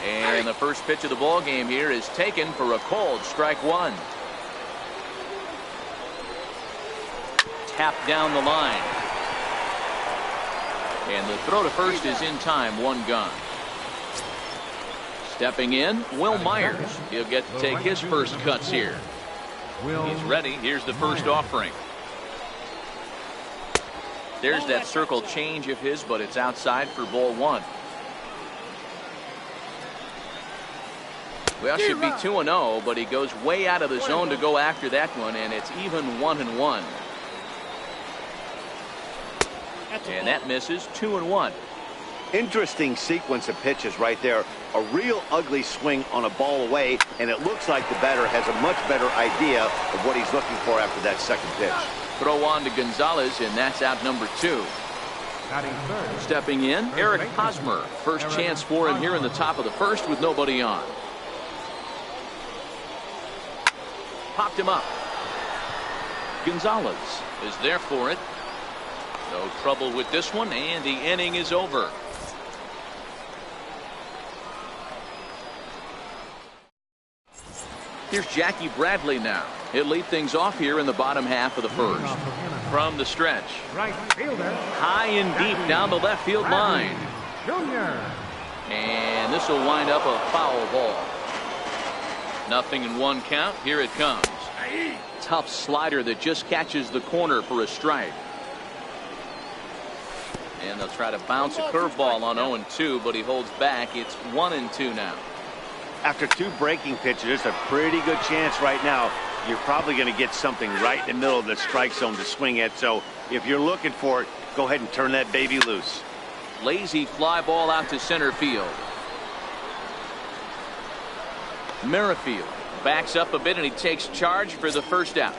And the first pitch of the ball game here is taken for a called strike one. Tapped down the line. And the throw to first is in time, one gone. Stepping in, Will Myers. He'll get to take his first cuts here. He's ready. Here's the first offering. There's that circle change of his, but it's outside for ball one. Well, should be 2-0, but he goes way out of the zone to go after that one, and it's even 1-1. And that misses, 2-1. Interesting sequence of pitches right there. A real ugly swing on a ball away, and it looks like the batter has a much better idea of what he's looking for after that second pitch. Throw on to Gonzalez, and that's out number 2. Stepping in, Eric Hosmer. First chance for him here in the top of the first with nobody on. Popped him up. Gonzalez is there for it. No trouble with this one, and the inning is over. Here's Jackie Bradley now. He'll lead things off here in the bottom half of the first. From the stretch. Right fielder. High and deep down the left field line. Junior. And this will wind up a foul ball. Nothing in one count. Here it comes. Tough slider that just catches the corner for a strike. And they'll try to bounce a curveball on 0-2, but he holds back. It's 1-2 now. After 2 breaking pitches, there's a pretty good chance right now you're probably going to get something right in the middle of the strike zone to swing at. So if you're looking for it, go ahead and turn that baby loose. Lazy fly ball out to center field. Merrifield backs up a bit, and he takes charge for the first out.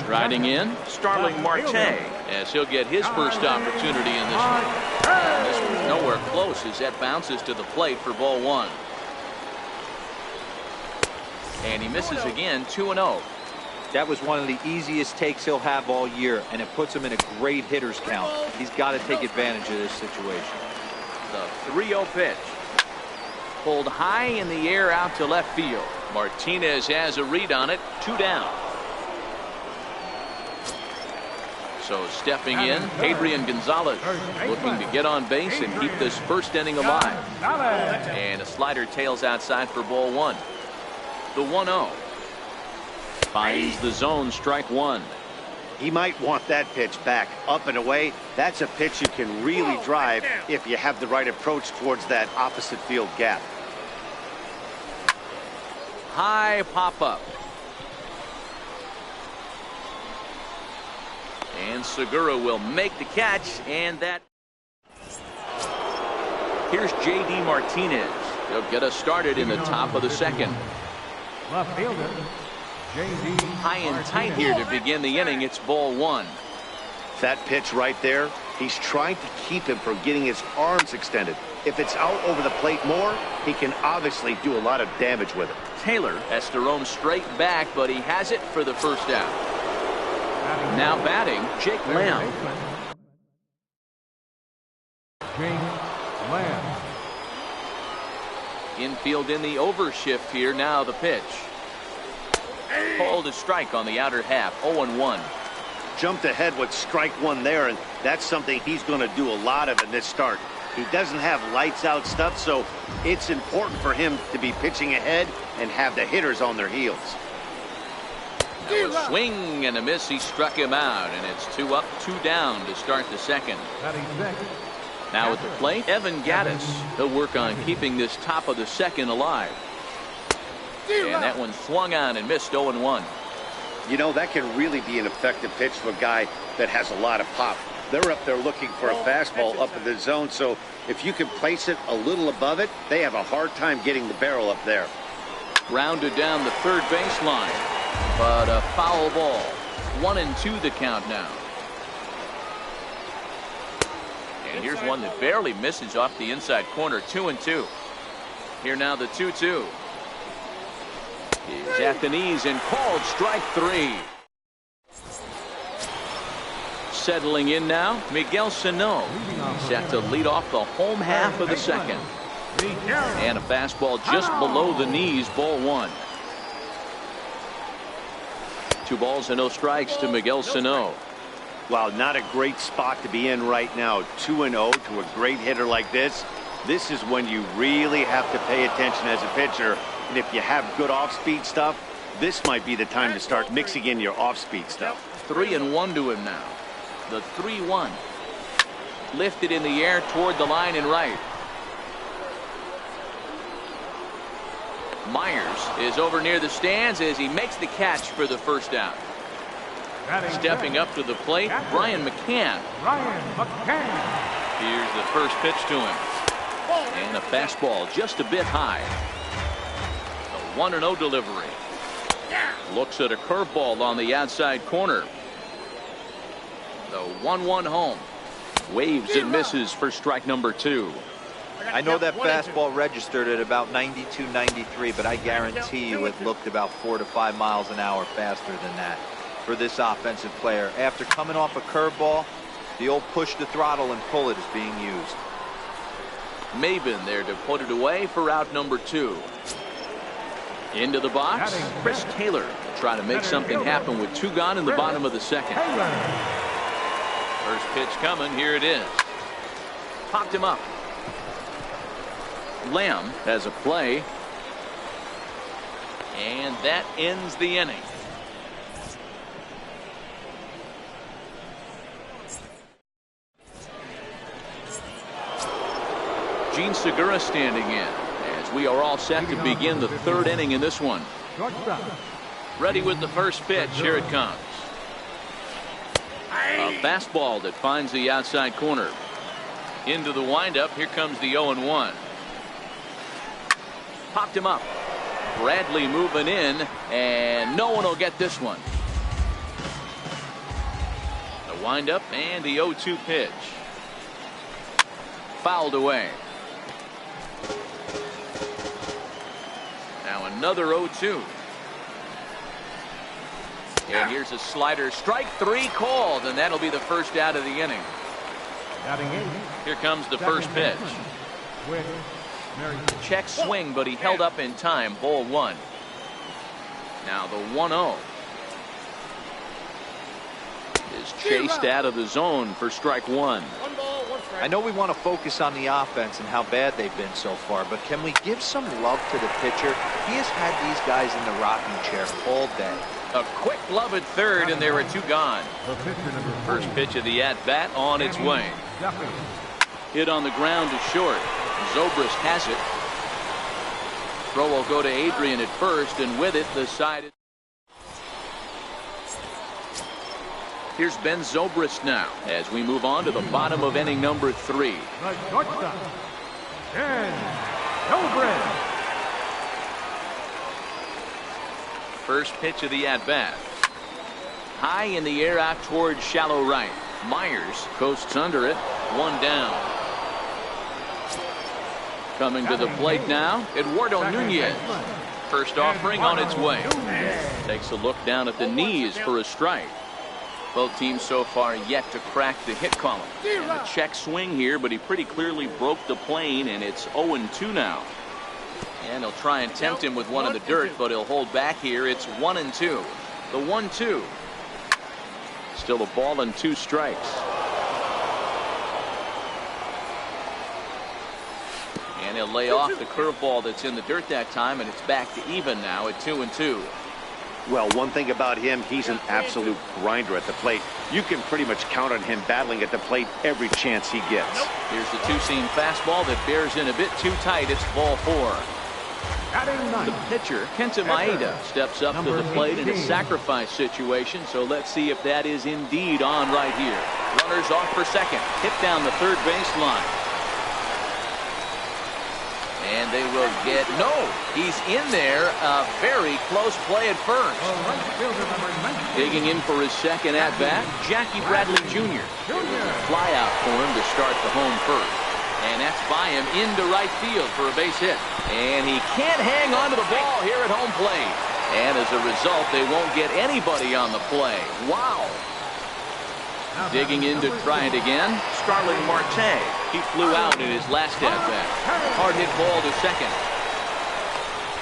Riding in, Starling Marte, as he'll get his first opportunity in this one. And this one's nowhere close as that bounces to the plate for ball one. And he misses again, 2-0. That was one of the easiest takes he'll have all year, and it puts him in a great hitter's count. He's got to take advantage of this situation. The 3-0 pitch. Pulled high in the air out to left field. Martinez has a read on it, 2 down. So stepping in, Adrian Gonzalez looking to get on base and keep this first inning alive. And a slider tails outside for ball one. The 1-0. Finds the zone, strike one. He might want that pitch back up and away. That's a pitch you can really drive if you have the right approach towards that opposite field gap. High pop up. And Segura will make the catch, and that. Here's J.D. Martinez. He'll get us started in the top of the second. Left fielder, J.D. High and tight here to begin the inning. It's ball one. That pitch right there, he's trying to keep him from getting his arms extended. If it's out over the plate more, he can obviously do a lot of damage with it. Taylor has to roam straight back, but he has it for the first out. Now batting, Jake Lamb. Jake Lamb. Infield in the overshift here. Now the pitch. Called a strike on the outer half. 0-1. Jumped ahead with strike one there, and that's something he's going to do a lot of in this start. He doesn't have lights out stuff, so it's important for him to be pitching ahead and have the hitters on their heels. Now a swing and a miss. He struck him out, and it's 2 up, 2 down to start the second. Now at the plate, Evan Gattis. He'll work on keeping this top of the second alive. And that one swung on and missed. 0-1. You know, that can really be an effective pitch to a guy that has a lot of pop. They're up there looking for a fastball up in the zone, so if you can place it a little above it, they have a hard time getting the barrel up there. Rounded down the third baseline, but a foul ball. 1-2 the count now. And here's one that barely misses off the inside corner. 2-2. Here now the 2-2. He's at the knees and called strike 3. settling in now, Miguel Sano. Set to lead off the home half of the second. And a fastball just below the knees, ball one. 2 balls and no strikes to Miguel Sano. Wow, not a great spot to be in right now. 2-0 to a great hitter like this. This is when you really have to pay attention as a pitcher. And if you have good off-speed stuff, this might be the time to start mixing in your off-speed stuff. 3-1 to him now. The 3-1. Lifted in the air toward the line and right. Myers is over near the stands as he makes the catch for the first out. Stepping up to the plate, Brian McCann. Here's the first pitch to him. And a fastball just a bit high. The 1-0 delivery. Looks at a curveball on the outside corner. The 1-1 home. Waves and misses for strike number 2. I know that fastball registered at about 92, 93, but I guarantee you it looked about 4 to 5 miles an hour faster than that for this offensive player. After coming off a curveball, the old push the throttle and pull it is being used. Maven there to put it away for out number 2. Into the box, Chris Taylor try to make something happen with 2 gone in the bottom of the second. First pitch coming, here it is. Popped him up. Lamb has a play. And that ends the inning. Gene Segura standing in as we are all set to begin the 3rd inning in this one. Ready with the first pitch. Here it comes. A fastball that finds the outside corner. Into the windup. Here comes the 0-1. Popped him up. Bradley moving in, and no one will get this one. The windup and the 0-2 pitch. Fouled away. Now another 0-2. And here's a slider. Strike 3 called, and that'll be the first out of the inning. Here comes the first pitch. Check swing, but he held up in time. Ball 1. Now the 1-0 is chased out of the zone for strike 1. I know we want to focus on the offense and how bad they've been so far, but can we give some love to the pitcher? He has had these guys in the rocking chair all day. A quick glove at third, and there are 2 gone. First pitch of the at-bat on its way. Hit on the ground to short. Zobrist has it. Throw will go to Adrian at first, and with it, the side. Here's Ben Zobrist now as we move on to the bottom of inning number 3. First pitch of the at-bat. High in the air out towards shallow right. Myers coasts under it. 1 down. Coming to the plate now, Eduardo Nunez. First offering on its way. Takes a look down at the knees for a strike. Both teams so far yet to crack the hit column. And a check swing here, but he pretty clearly broke the plane, and it's 0-2 now. And he'll try and tempt him with one in the dirt, but he'll hold back here. It's 1-2. The 1-2. Still a ball and 2 strikes. And he'll lay off the curveball that's in the dirt that time, and it's back to even now at 2-2. Well, one thing about him, he's an absolute grinder at the plate. You can pretty much count on him battling at the plate every chance he gets. Here's the 2-seam fastball that bears in a bit too tight. It's ball 4. The pitcher, Kenta Maeda, steps up to the plate in a sacrifice situation, so let's see if that is indeed on right here. Runners off for second. Hit down the third baseline. And they will get, no, he's in there. A very close play at first. Digging in for his second at-bat, Jackie Bradley Jr. It was a fly out for him to start the home first. And that's by him into right field for a base hit. And he can't hang on to the ball here at home plate. And as a result, they won't get anybody on the play. Wow. Digging in to try it again, Starling Marte. He flew out in his last at-bat. Hard hit ball to second.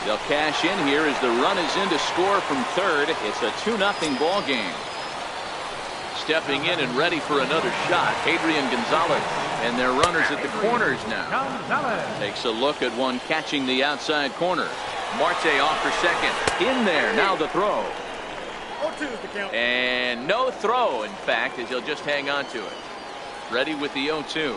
They'll cash in here as the run is in to score from third. It's a 2-0 ball game. Stepping in and ready for another shot, Adrian Gonzalez. And they're runners at the corners now. Takes a look at one catching the outside corner. Marte off for second. In there. Now the throw. And no throw, in fact, as he'll just hang on to it. Ready with the 0-2.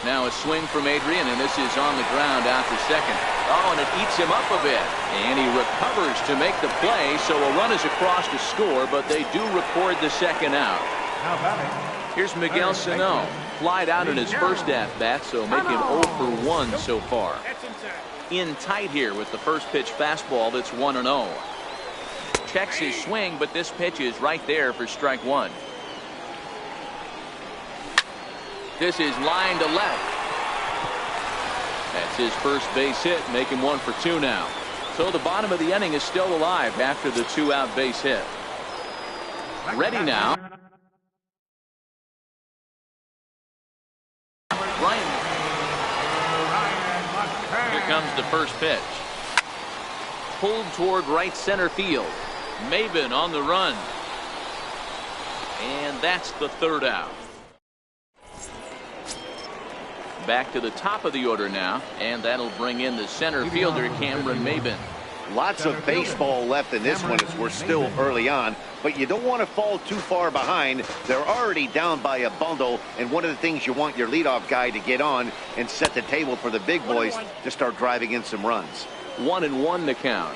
Now a swing from Adrian, and this is on the ground out to second. Oh, and it eats him up a bit. And he recovers to make the play, so a run is across to score, but they do record the second out. Here's Miguel Sano. Flied out in his first at-bat, so making 0 for 1 so far. In tight here with the first pitch fastball that's 1-0. Checks his swing, but this pitch is right there for strike one. This is line to left. That's his first base hit, making 1 for 2 now. So the bottom of the inning is still alive after the 2-out base hit. Ready now. Ryan. Here comes the first pitch. Pulled toward right center field. Maven on the run. And that's the third out. Back to the top of the order now, and that'll bring in the center fielder, Cameron Maven. Lots of baseball left in this one as we're still early on, but you don't want to fall too far behind. They're already down by a bundle, and one of the things you want your leadoff guy to get on and set the table for the big boys to start driving in some runs. 1-1 the count.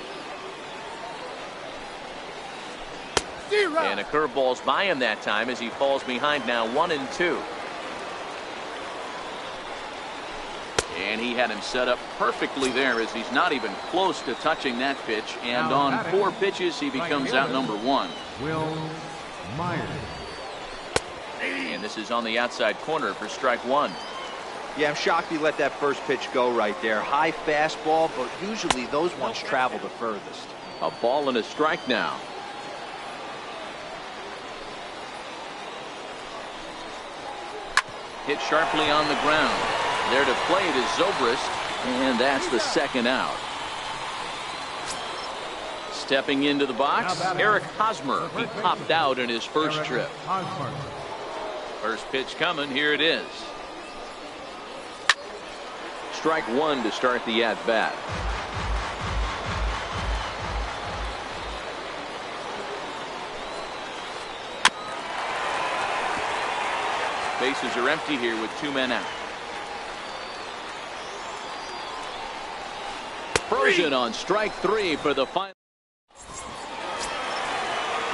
And a curveball's by him that time as he falls behind now 1-2. And he had him set up perfectly there as he's not even close to touching that pitch. And on 4 pitches, he becomes out number 1. Will Myers. And this is on the outside corner for strike 1. Yeah, I'm shocked he let that first pitch go right there. High fastball, but usually those ones travel the furthest. A ball and a strike now. Hit sharply on the ground. There to play it is Zobrist, and that's the second out. Stepping into the box, Eric Hosmer. He popped out in his first trip. First pitch coming, here it is. Strike 1 to start the at-bat. Bases are empty here with 2 men out. Frozen on strike 3 for the final.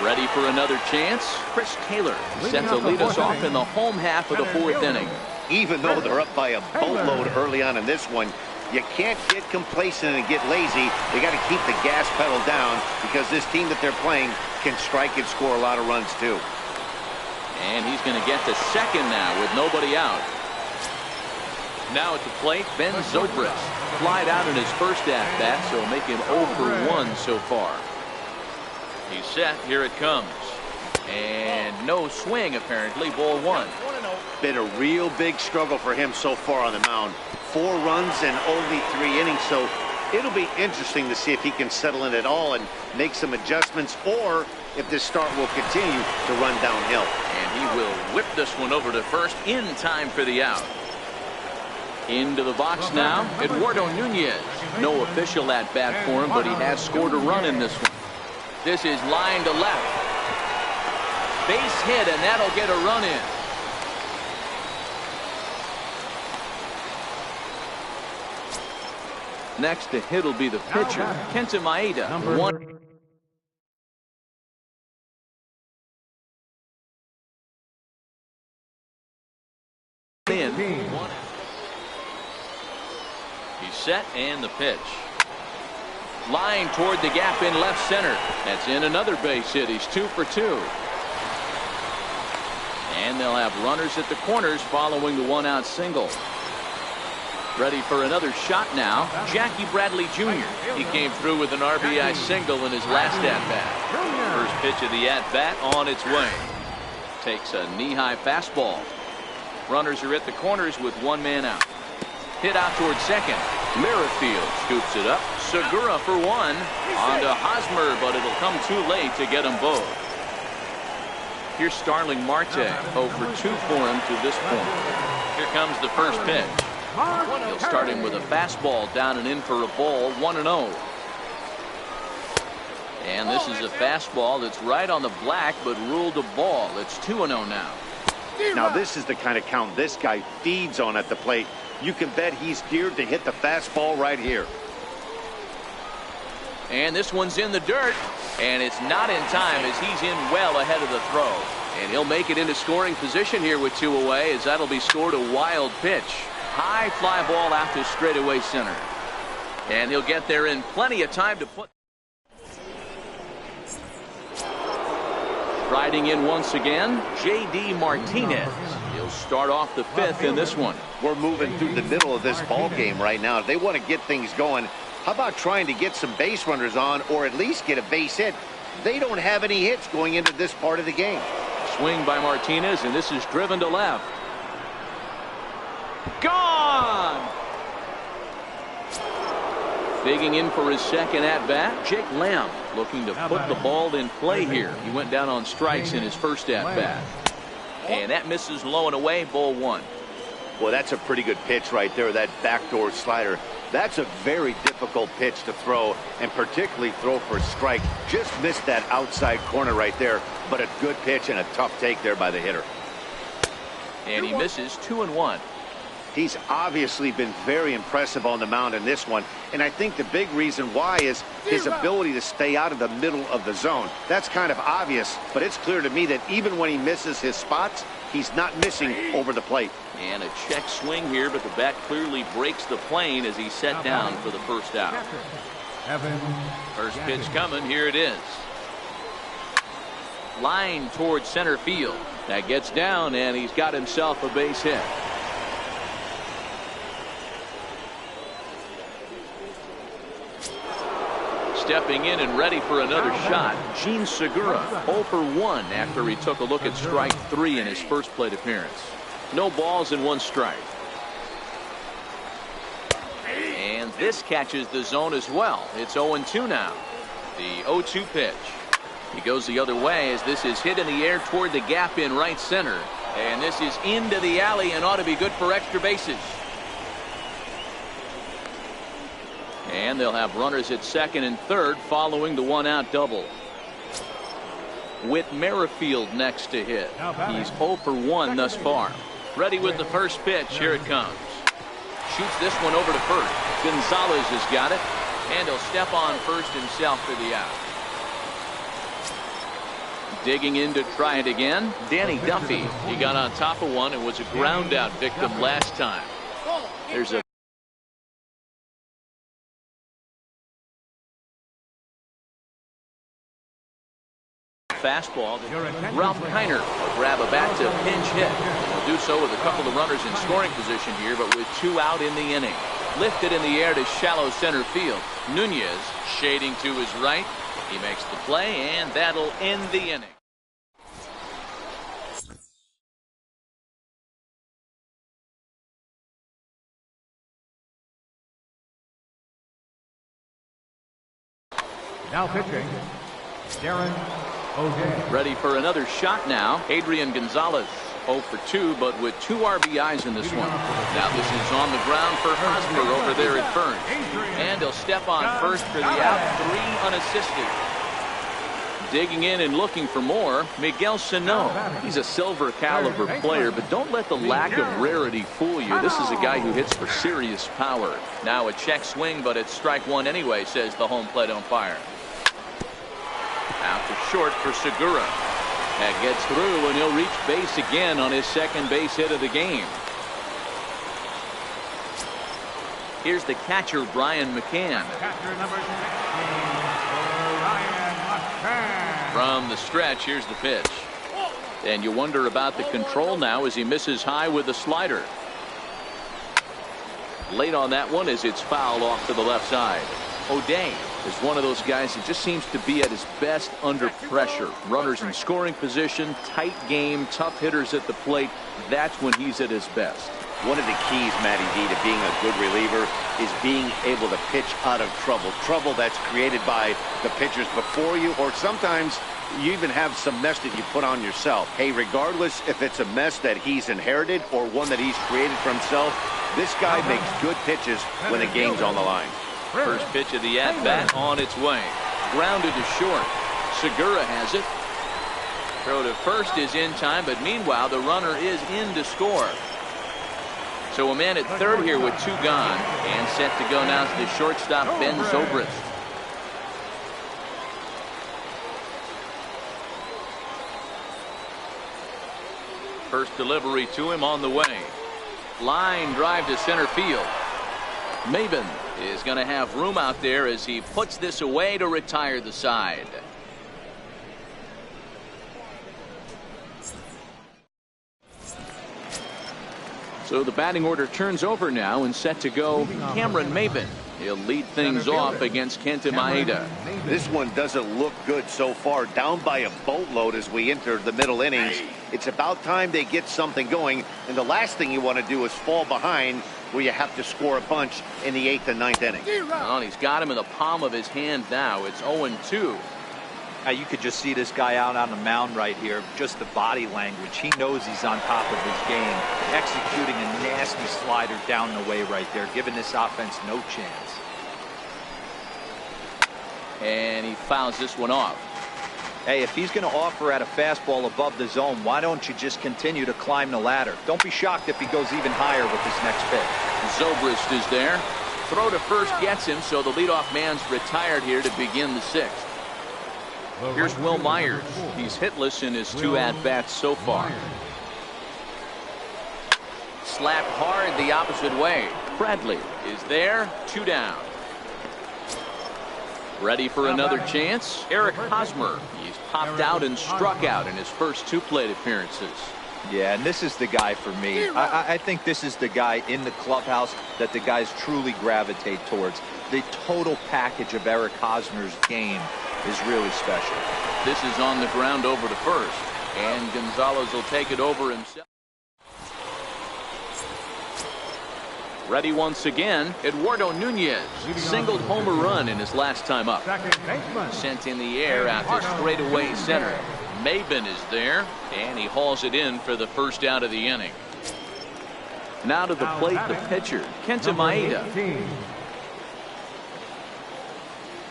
Ready for another chance? Chris Taylor set to lead us off in the home half of the 4th inning. Even though they're up by a boatload early on in this one, you can't get complacent and get lazy. They got to keep the gas pedal down because this team that they're playing can strike and score a lot of runs too. And he's going to get to second now with nobody out. Now at the plate, Ben Zobrist. Flied out in his first at-bat, so make him 0 for 1 so far. He's set. Here it comes. And no swing, apparently. Ball 1. Been a real big struggle for him so far on the mound. 4 runs and only 3 innings, so it'll be interesting to see if he can settle in at all and make some adjustments, or if this start will continue to run downhill. And he will whip this one over to first in time for the out. Into the box now, Eduardo Nunez. No official at-bat for him, but he has scored a run in this one. This is line to left. Base hit, and that'll get a run in. Next to hit will be the pitcher, Kenta Maeda. 1. In. He's set, and the pitch. Line toward the gap in left center. That's in another base hit. He's 2 for 2. And they'll have runners at the corners following the 1-out single. Ready for another shot now, Jackie Bradley Jr. He came through with an RBI single in his last at-bat. First pitch of the at-bat on its way. takes a knee-high fastball. Runners are at the corners with one man out. Hit out towards second. Merrifield scoops it up. Segura for one. On to Hosmer, but it'll come too late to get them both. Here's Starling Marte, 0 for 2 for him to this point. Here comes the first pitch. He'll start him with a fastball down and in for a ball, 1-0. And this is a fastball that's right on the black, but ruled a ball. It's 2-0 now. Now this is the kind of count this guy feeds on at the plate. You can bet he's geared to hit the fastball right here. And this one's in the dirt, and it's not in time as he's in well ahead of the throw. And he'll make it into scoring position here with 2 away, as that'll be scored a wild pitch. High fly ball out to straightaway center. And he'll get there in plenty of time to put. Riding in once again, J.D. Martinez. He'll start off the 5th in this one. We're moving through the middle of this ball game right now. If they want to get things going, how about trying to get some base runners on, or at least get a base hit? They don't have any hits going into this part of the game. Swing by Martinez, and this is driven to left. Gone! Digging in for his second at-bat, Jake Lamb looking to put the ball in play here. He went down on strikes in his first at-bat. And that misses low and away, ball 1. Well, that's a pretty good pitch right there, that backdoor slider. That's a very difficult pitch to throw, and particularly throw for a strike. Just missed that outside corner right there, but a good pitch and a tough take there by the hitter. And he misses 2-1. He's obviously been very impressive on the mound in this one, and I think the big reason why is his ability to stay out of the middle of the zone. That's kind of obvious, but it's clear to me that even when he misses his spots, he's not missing over the plate. And a check swing here, but the bat clearly breaks the plane as he's set down for the first out. First pitch coming, here it is. Line towards center field. That gets down, and he's got himself a base hit. Stepping in and ready for another shot, Jean Segura, 0 for 1 after he took a look at strike 3 in his first plate appearance. No balls and 1 strike. And this catches the zone as well. It's 0-2 now. The 0-2 pitch. He goes the other way as this is hit in the air toward the gap in right center. And this is into the alley and ought to be good for extra bases. And they'll have runners at second and third following the 1-out double. With Merrifield next to hit. He's 0 for 1 thus far. Ready with the first pitch. Here it comes. Shoots this one over to first. Gonzalez has got it. And he'll step on first himself for the out. Digging in to try it again, Danny Duffy. He got on top of one and was a ground out victim last time. There's a fastball. Ralph Kiner will grab a bat to pinch hit. He'll do so with a couple of runners in scoring position here, but with 2 out in the inning. Lifted in the air to shallow center field. Nunez shading to his right. He makes the play, and that'll end the inning. Now pitching, Darren O'Day. Ready for another shot now. Adrian Gonzalez, 0 for 2, but with 2 RBIs in this one. Now this is on the ground for Hosmer over there at Burns. And he'll step on first for the out, 3 unassisted. Digging in and looking for more, Miguel Sano. He's a silver caliber player, but don't let the lack of rarity fool you. This is a guy who hits for serious power. Now a check swing, but it's strike 1 anyway, says the home plate umpire. Out to short for Segura. That gets through, and he'll reach base again on his second base hit of the game. Here's the catcher, Brian McCann. Catcher number 16, Brian McCann. From the stretch, here's the pitch. And you wonder about the control now as he misses high with the slider. Late on that one as it's fouled off to the left side. O'Day is one of those guys that just seems to be at his best under pressure. Runners in scoring position, tight game, tough hitters at the plate. That's when he's at his best. One of the keys, Matty D, to being a good reliever is being able to pitch out of trouble. Trouble that's created by the pitchers before you, or sometimes you even have some mess that you put on yourself. Hey, regardless if it's a mess that he's inherited or one that he's created for himself, this guy makes good pitches when the game's on the line. First pitch of the at-bat on its way. Grounded to short. Segura has it. Throw to first is in time, but meanwhile the runner is in to score. So a man at third here with 2 gone, and set to go now to the shortstop, Ben Zobrist. First delivery to him on the way. Line drive to center field. Maben is going to have room out there as he puts this away to retire the side. So the batting order turns over now, and set to go Cameron Maben. He'll lead things off against Kenta Maeda. This one doesn't look good so far. Down by a boatload as we enter the middle innings. It's about time they get something going, and the last thing you want to do is fall behind where you have to score a bunch in the 8th and 9th inning. Well, he's got him in the palm of his hand now. It's 0-2. Now you could just see this guy out on the mound right here. Just the body language. He knows he's on top of his game. Executing a nasty slider down the way right there, giving this offense no chance. And he fouls this one off. Hey, if he's going to offer at a fastball above the zone, why don't you just continue to climb the ladder? Don't be shocked if he goes even higher with this next pitch. Zobrist is there. Throw to first gets him, so the leadoff man's retired here to begin the 6th. Here's Will Myers. He's hitless in his 2 at-bats so far. Slapped hard the opposite way. Bradley is there. 2 down. Ready for another chance? Eric Hosmer. He's popped out and struck out in his first 2 plate appearances. Yeah, and this is the guy for me. I think this is the guy in the clubhouse that the guys truly gravitate towards. The total package of Eric Hosmer's game is really special. This is on the ground over to first, and Gonzalez will take it over himself. Ready once again, Eduardo Nunez singled homer run in his last time up. Sent in the air out to straightaway center. Maben is there, and he hauls it in for the first out of the inning. Now to the plate, the pitcher, Kenta Maeda.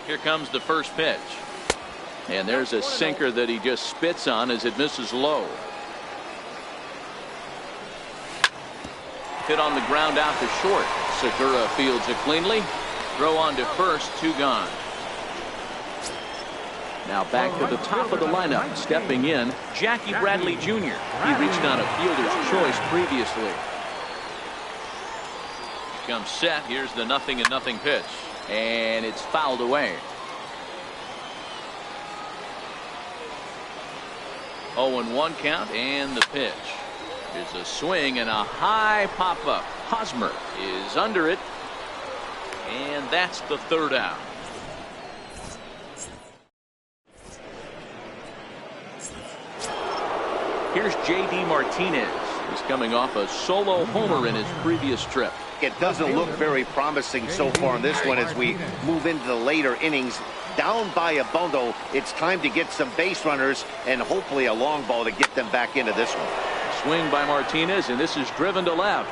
Here comes the first pitch. And there's a sinker that he just spits on as it misses low. Hit on the ground out to short. Segura fields it cleanly. Throw on to first, 2 gone. Now back to the top of the lineup. Stepping in, Jackie Bradley Jr. He reached on a fielder's choice previously. Comes set. Here's the 0-0 pitch. And it's fouled away. 0-1 count, and the pitch. There's a swing and a high pop-up. Hosmer is under it, and that's the 3rd out. Here's J.D. Martinez. He's coming off a solo homer in his previous trip. It doesn't look very promising so far in this one as we move into the later innings. Down by a bundle, it's time to get some base runners and hopefully a long ball to get them back into this one. Swing by Martinez, and this is driven to left.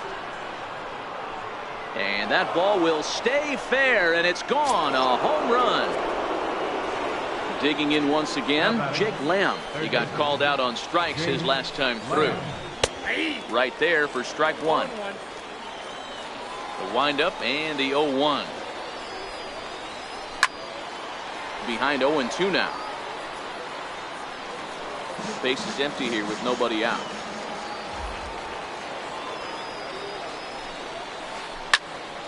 And that ball will stay fair, and it's gone. A home run. Digging in once again, Jake Lamb. He got called out on strikes his last time through. Right there for strike 1. The windup and the 0-1. Behind 0-2 now. Base is empty here with nobody out.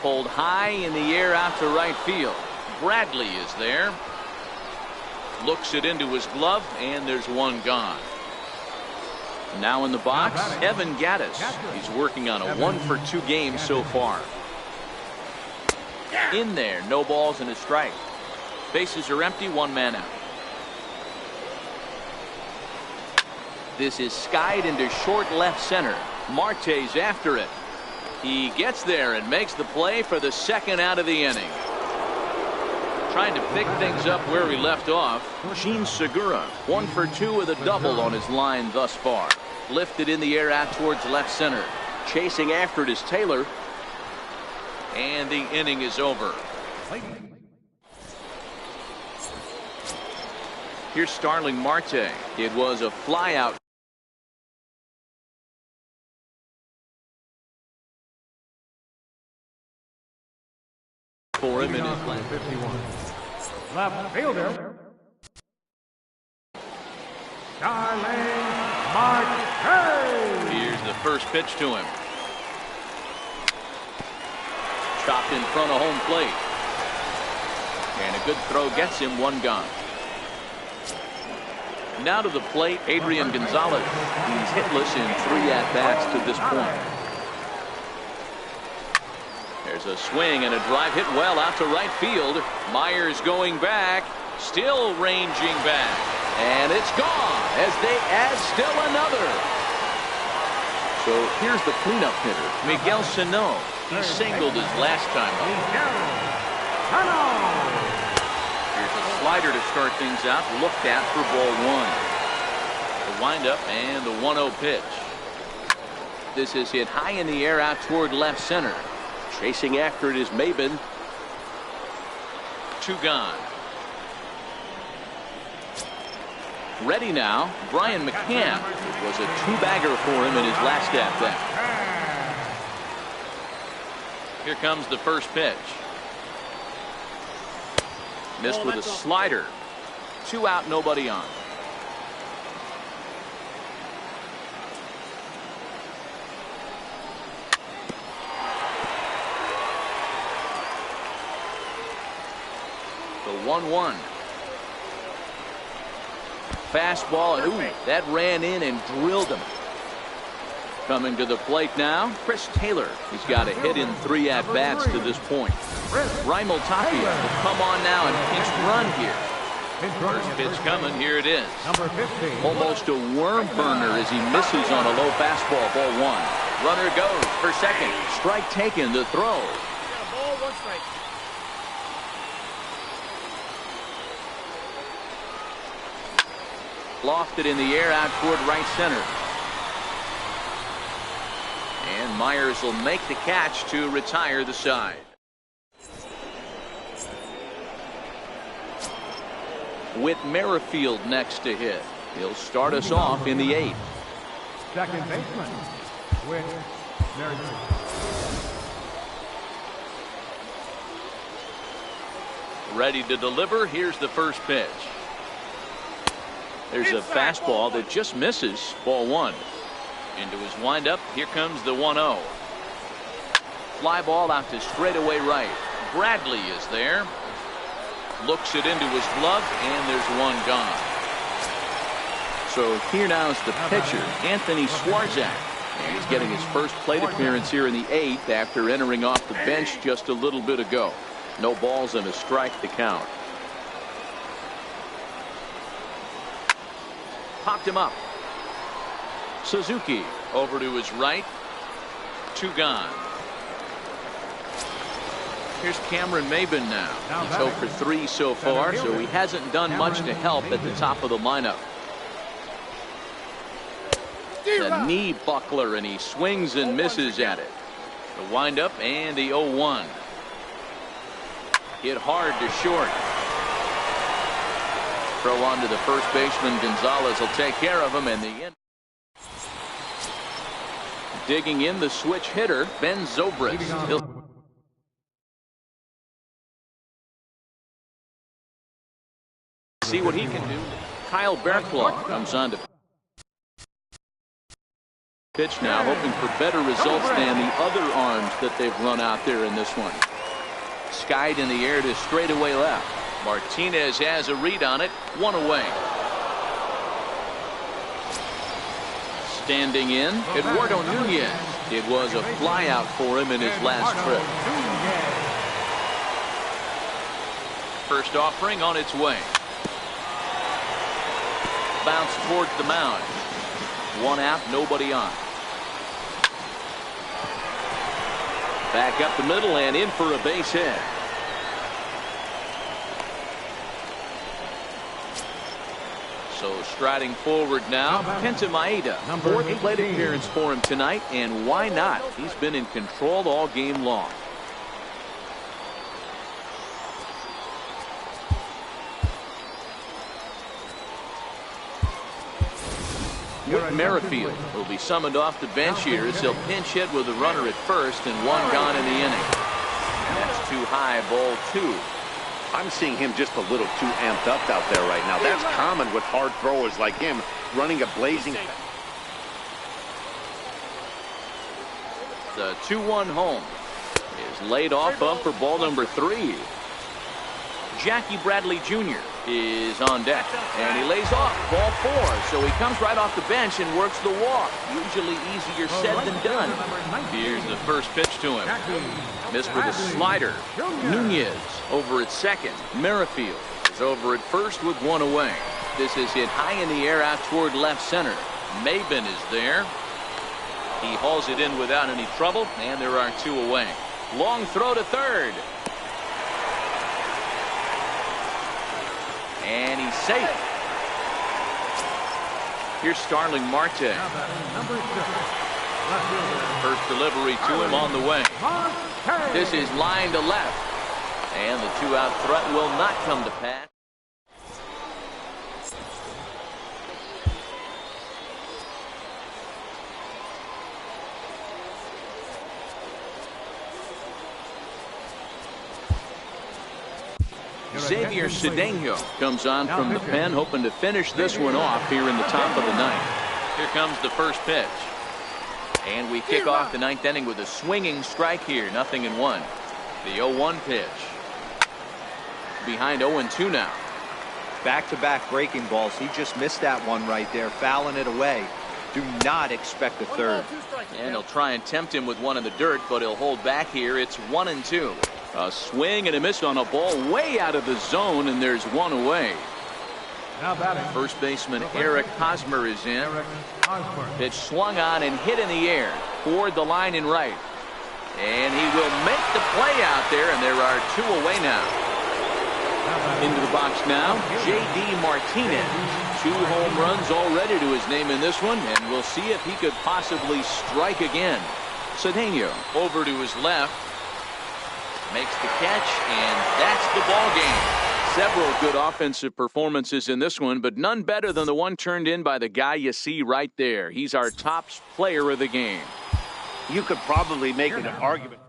Pulled high in the air out to right field. Bradley is there. Looks it into his glove, and there's 1 gone. Now in the box, Evan Gattis. He's working on a 1-for-2 game so far. In there, no balls and a strike. Bases are empty, one man out. This is skied into short left center. Marte's after it. He gets there and makes the play for the second out of the inning. Trying to pick things up where he left off. Gene Segura, 1 for 2 with a double on his line thus far. Lifted in the air out towards left center. Chasing after it is Taylor. And the inning is over. Here's Starling Marte. It was a flyout. For him in his last 51. Left fielder, Starling Marte. Here's the first pitch to him. Chopped in front of home plate. And a good throw gets him, one gone. Now to the plate, Adrian Gonzalez. He's hitless in 3 at-bats to this point. There's a swing and a drive hit well out to right field. Myers going back, still ranging back. And it's gone as they add still another. So here's the cleanup hitter, Miguel Sano. He singled his last time up. Here's a slider to start things out, looked at for ball 1. The windup and the 1-0 pitch. This is hit high in the air out toward left center. Chasing after it is Maben. 2 gone. Ready now, Brian McCann. It was a 2-bagger for him in his last at-bat. Here comes the first pitch. Missed with a slider. 2 out, nobody on. The 1-1. Fastball, and ooh, that ran in and drilled him. Coming to the plate now, Chris Taylor. He's got a hit in 3 at-bats to this point. Raimel Tapia will come on now and pinch run here. First pitch coming, here it is. Almost a worm burner as he misses on a low fastball, ball 1. Runner goes for second. Strike taken, the throw. Lofted in the air out toward right center. And Myers will make the catch to retire the side. With Merrifield next to hit. He'll start us off in the 8th. Second baseman, Whit Merrifield. Ready to deliver. Here's the first pitch. There's a fastball that just misses, ball 1. Into his windup, here comes the 1-0. Fly ball out to straightaway right. Bradley is there. Looks it into his glove, and there's 1 gone. So here now is the pitcher, Anthony Swarzak. And he's getting his first plate appearance here in the 8th after entering off the bench just a little bit ago. No balls and a strike to count. Popped him up. Suzuki over to his right. 2 gone. Here's Cameron Maben now. He's 0 for 3 so far, so he hasn't done much to help at the top of the lineup. The knee buckler, and he swings and misses at it. The windup and the 0-1. Hit hard to short. Throw on to the first baseman. Gonzalez will take care of him, and the end. Digging in the switch hitter, Ben Zobrist. He'll see what he can do. Kyle Bearclaw comes on to pitch now, hoping for better results than the other arms that they've run out there in this one. Skied in the air to straightaway left. Martinez has a read on it. 1 away. Standing in, Eduardo Nunez. It was a flyout for him in his last trip. First offering on its way. Bounce towards the mound. One out, nobody on. Back up the middle and in for a base hit. So striding forward now, Kenta Maeda. Fourth plate appearance for him tonight, and why not? He's been in control all game long. Whit Merrifield will be summoned off the bench here as he'll pinch hit with a runner at first and one gone in the inning. And that's too high, ball 2. I'm seeing him just a little too amped up out there right now. That's common with hard throwers like him, running a blazing. The 2-1 home is laid off up for ball number 3. Jackie Bradley Jr. is on deck, and he lays off ball 4. So he comes right off the bench and works the walk. Usually easier said than done. Here's the first pitch to him. Missed with a slider. Nunez over at second. Merrifield is over at first with one away. This is hit high in the air out toward left center. Maben is there. He hauls it in without any trouble, and there are 2 away. Long throw to third. And he's safe. Here's Starling Marte. First delivery to him on the way. This is line to left. And the 2-out threat will not come to pass. Xavier Cedeno comes on from the pen, hoping to finish this one off here in the top of the 9th. Here comes the first pitch. And we kick off the 9th inning with a swinging strike here, 0-1. The 0-1 pitch. Behind 0-2 now. Back-to-back breaking balls. He just missed that one right there, fouling it away. Do not expect a third. And he'll try and tempt him with one in the dirt, but he'll hold back here. It's 1-2. A swing and a miss on a ball way out of the zone, and there's one away. First baseman Eric Hosmer is in. Pitch swung on and hit in the air toward the line and right. And he will make the play out there, and there are 2 away now. Into the box now, J.D. Martinez. 2 home runs already to his name in this one, and we'll see if he could possibly strike again. Cedeno over to his left. Makes the catch, and that's the ball game. Several good offensive performances in this one, but none better than the one turned in by the guy you see right there. He's our top player of the game. You could probably make an argument.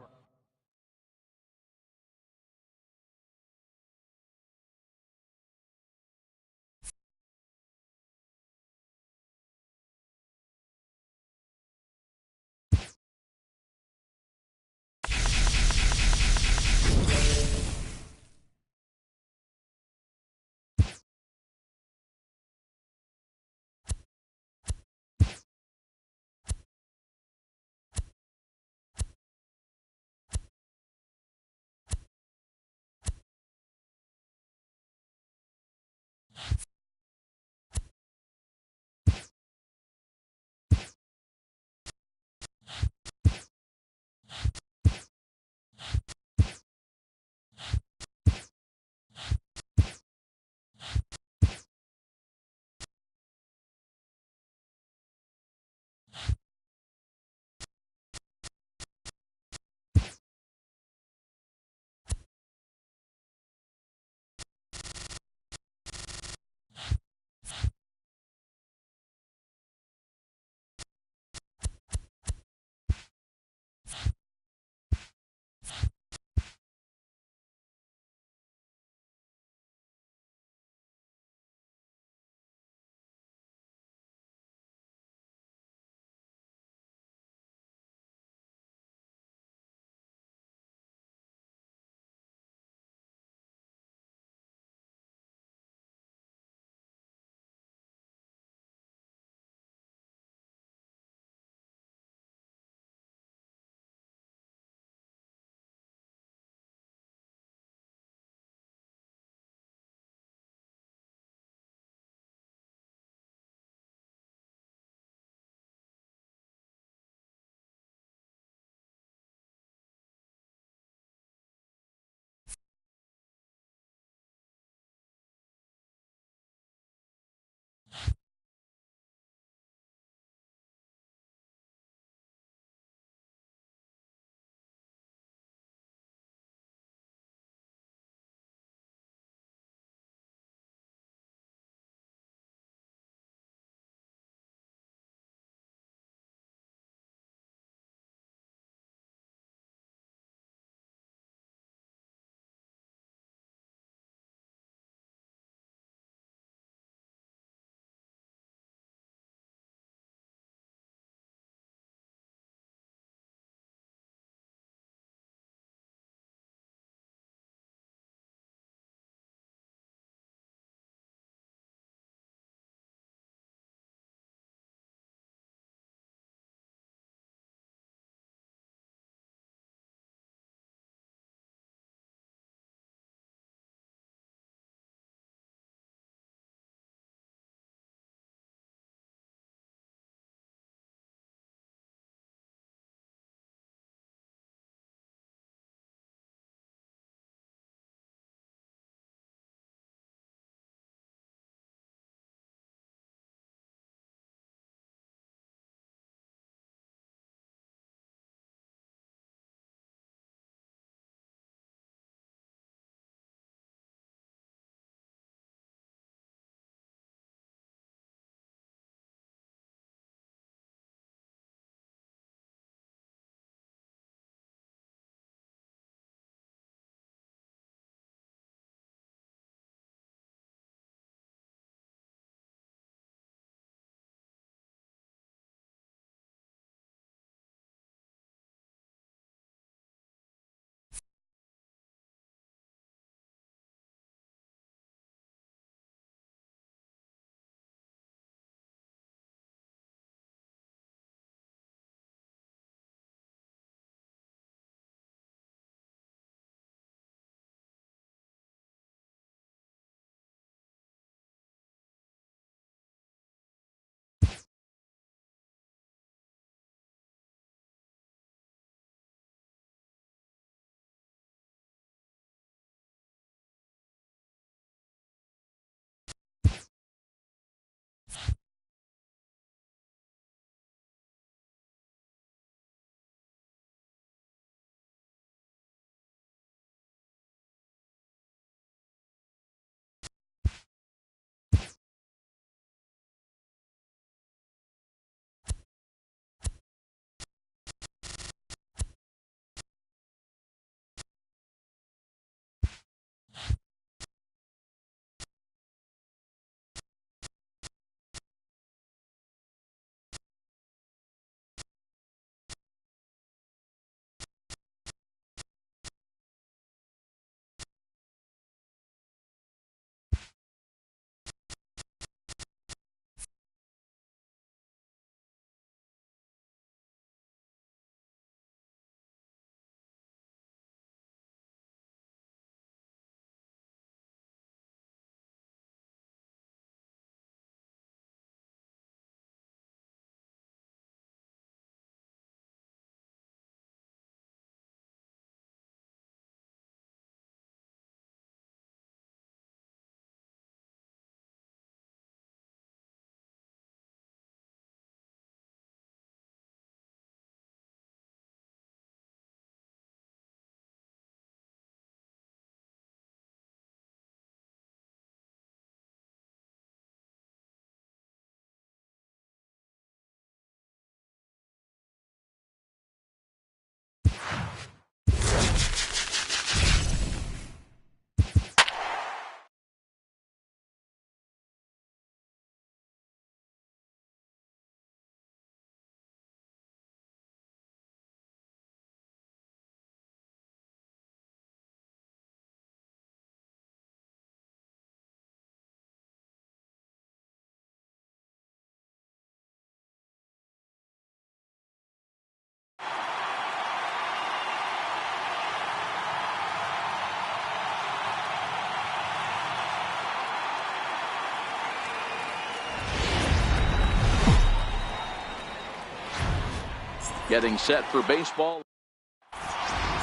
Getting set for baseball.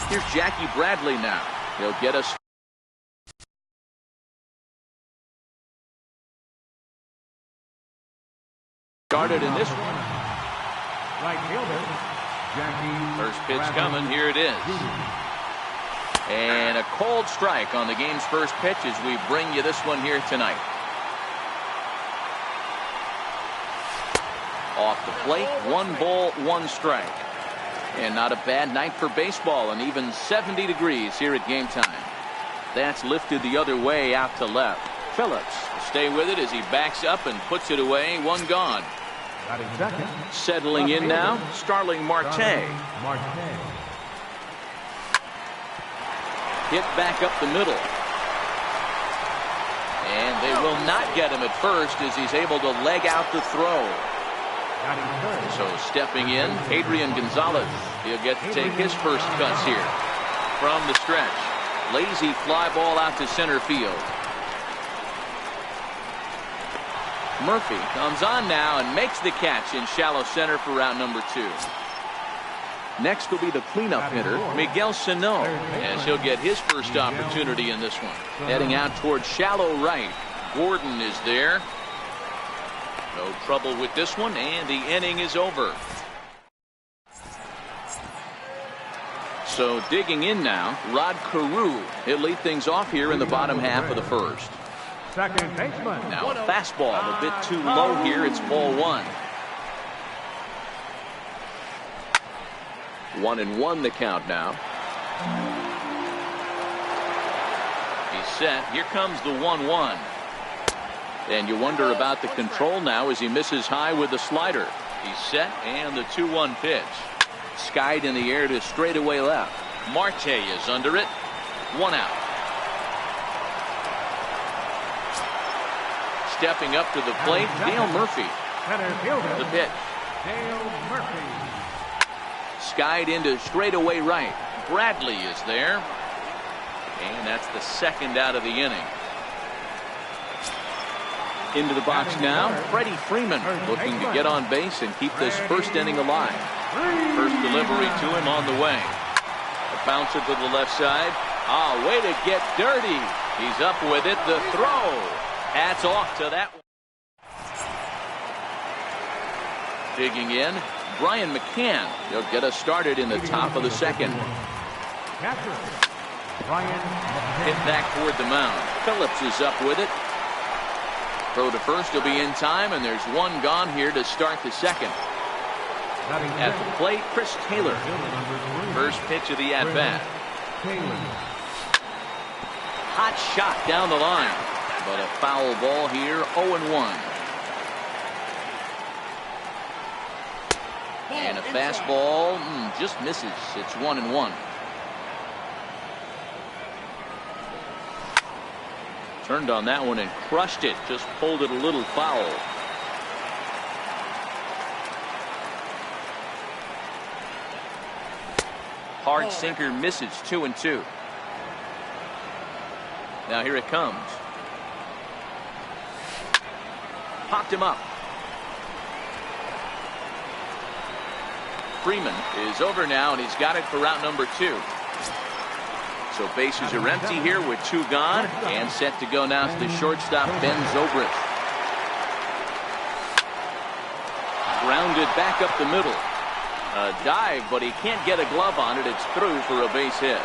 Here's Jackie Bradley now. He'll get us started in this one. Right fielder, Jackie. First pitch Bradley. coming. Here it is. And a cold strike on the game's first pitch as we bring you this one here tonight. Off the plate, 1 ball, 1 strike. And not a bad night for baseball, and even 70 degrees here at game time. That's lifted the other way out to left. Phillips will stay with it as he backs up and puts it away. 1 gone. Batting second. Settling in now, Starling Marte. Hit back up the middle. And they will not get him at first as he's able to leg out the throw. So stepping in, Adrian Gonzalez. He'll get to take his first cuts here from the stretch. Lazy fly ball out to center field. Murphy comes on now and makes the catch in shallow center for round number 2. Next will be the cleanup hitter, Miguel Sano, as he'll get his first opportunity in this one. Heading out towards shallow right. Gordon is there. No trouble with this one, and the inning is over. So digging in now, Rod Carew. He'll lead things off here in the bottom half of the first. Second baseman. Now a fastball a bit too low here. It's ball 1. 1-1 the count now. He's set. Here comes the 1-1. And you wonder about the control now as he misses high with the slider. He's set, and the 2-1 pitch. Skied in the air to straightaway left. Marte is under it. 1 out. Stepping up to the plate, Dale Murphy. The pitch. Dale Murphy. Skied into straightaway right. Bradley is there. And that's the 2nd out of the inning. Into the box now, Freddie Freeman looking to get on base and keep this first inning alive. First delivery to him on the way. A bouncer to the left side. Way to get dirty. He's up with it. The throw. Hats off to that one. Digging in, Brian McCann. He'll get us started in the top of the 2nd. Hit back toward the mound. Phillips is up with it. Throw to first will be in time, and there's 1 gone here to start the 2nd. At the plate, Chris Taylor. First pitch of the at-bat. Hot shot down the line, but a foul ball here, 0-1. And a fastball just misses. It's 1-1. Turned on that one and crushed it. Just pulled it a little foul. Hard sinker misses. 2-2. Now here it comes. Popped him up. Freeman is over now, and he's got it for route number 2. So bases are empty here with 2 gone, and set to go now is the shortstop, Ben Zobrist. Grounded back up the middle. A dive, but he can't get a glove on it. It's through for a base hit.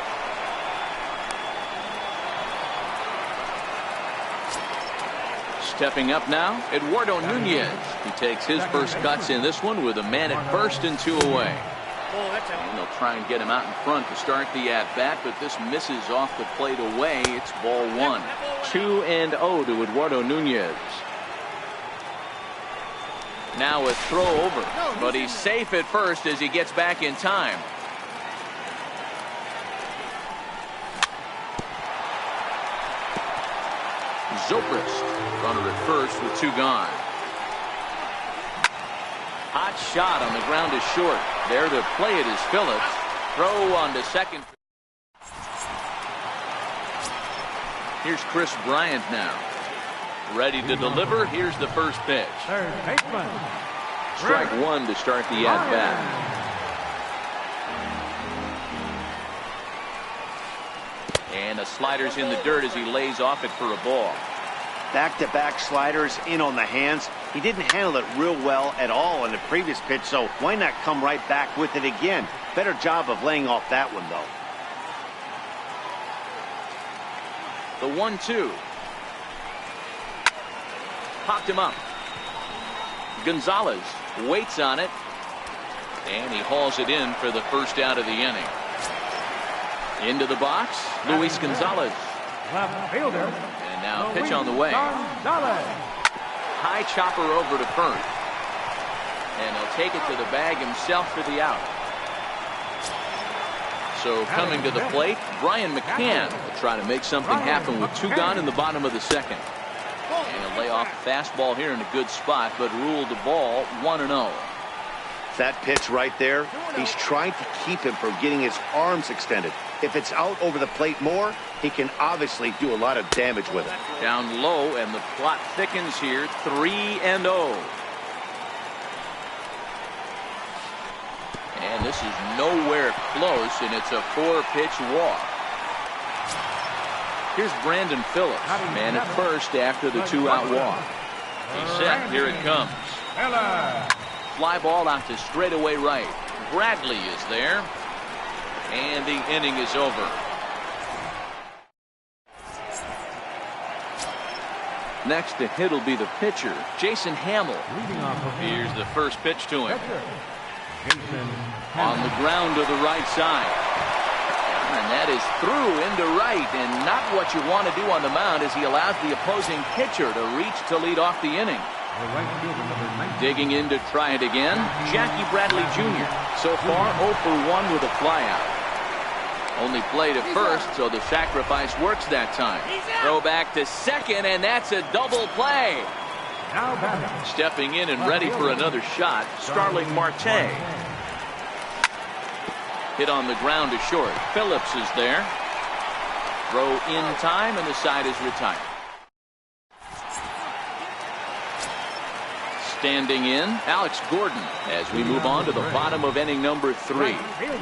Stepping up now, Eduardo Nunez. He takes his first cuts in this one with a man at first and 2 away. And they'll try and get him out in front to start the at-bat, but this misses off the plate away. It's ball 1. 2-0 to Eduardo Nunez. Now a throw over, but he's safe at first as he gets back in time. Zobrist, runner at first with 2 gone. Hot shot on the ground is short. There to play it is Phillips. Throw on to second. Here's Chris Bryant now. Ready to deliver. Here's the first pitch. Third baseman. Strike 1 to start the at-bat. And the slider's in the dirt as he lays off it for a ball. Back-to-back sliders in on the hands. He didn't handle it real well at all in the previous pitch, so why not come right back with it again? Better job of laying off that one, though. The 1-2. Popped him up. Gonzalez waits on it. And he hauls it in for the first out of the inning. Into the box, Luis Gonzalez. Left fielder. And now pitch on the way. Gonzalez. High chopper over to first. And he'll take it to the bag himself for the out. So coming to the plate, Brian McCann will try to make something happen with 2 gone in the bottom of the second. And he'll lay off the fastball here in a good spot, but ruled the ball 1-0. That pitch right there, he's trying to keep him from getting his arms extended. If it's out over the plate more, he can obviously do a lot of damage with it. Down low, and the plot thickens here, 3-0. And this is nowhere close, and it's a 4-pitch walk. Here's Brandon Phillips, man at first after the 2-out walk. He's set, here it comes. Fly ball out to straightaway right. Bradley is there. And the inning is over. Next to hit will be the pitcher, Jason Hamill. Here's the first pitch to him. On the ground to the right side. And that is through into right, and not what you want to do on the mound as he allows the opposing pitcher to reach to lead off the inning. Digging in to try it again, Jackie Bradley Jr. So far 0 for 1 with a flyout. Only play to first, so the sacrifice works that time. Throw back to second, and that's a double play. Stepping in and ready for another shot, Starling Marte. Hit on the ground to short. Phillips is there. Throw in time, and the side is retired. Standing in, Alex Gordon, as we move on to the bottom of inning number 3. Here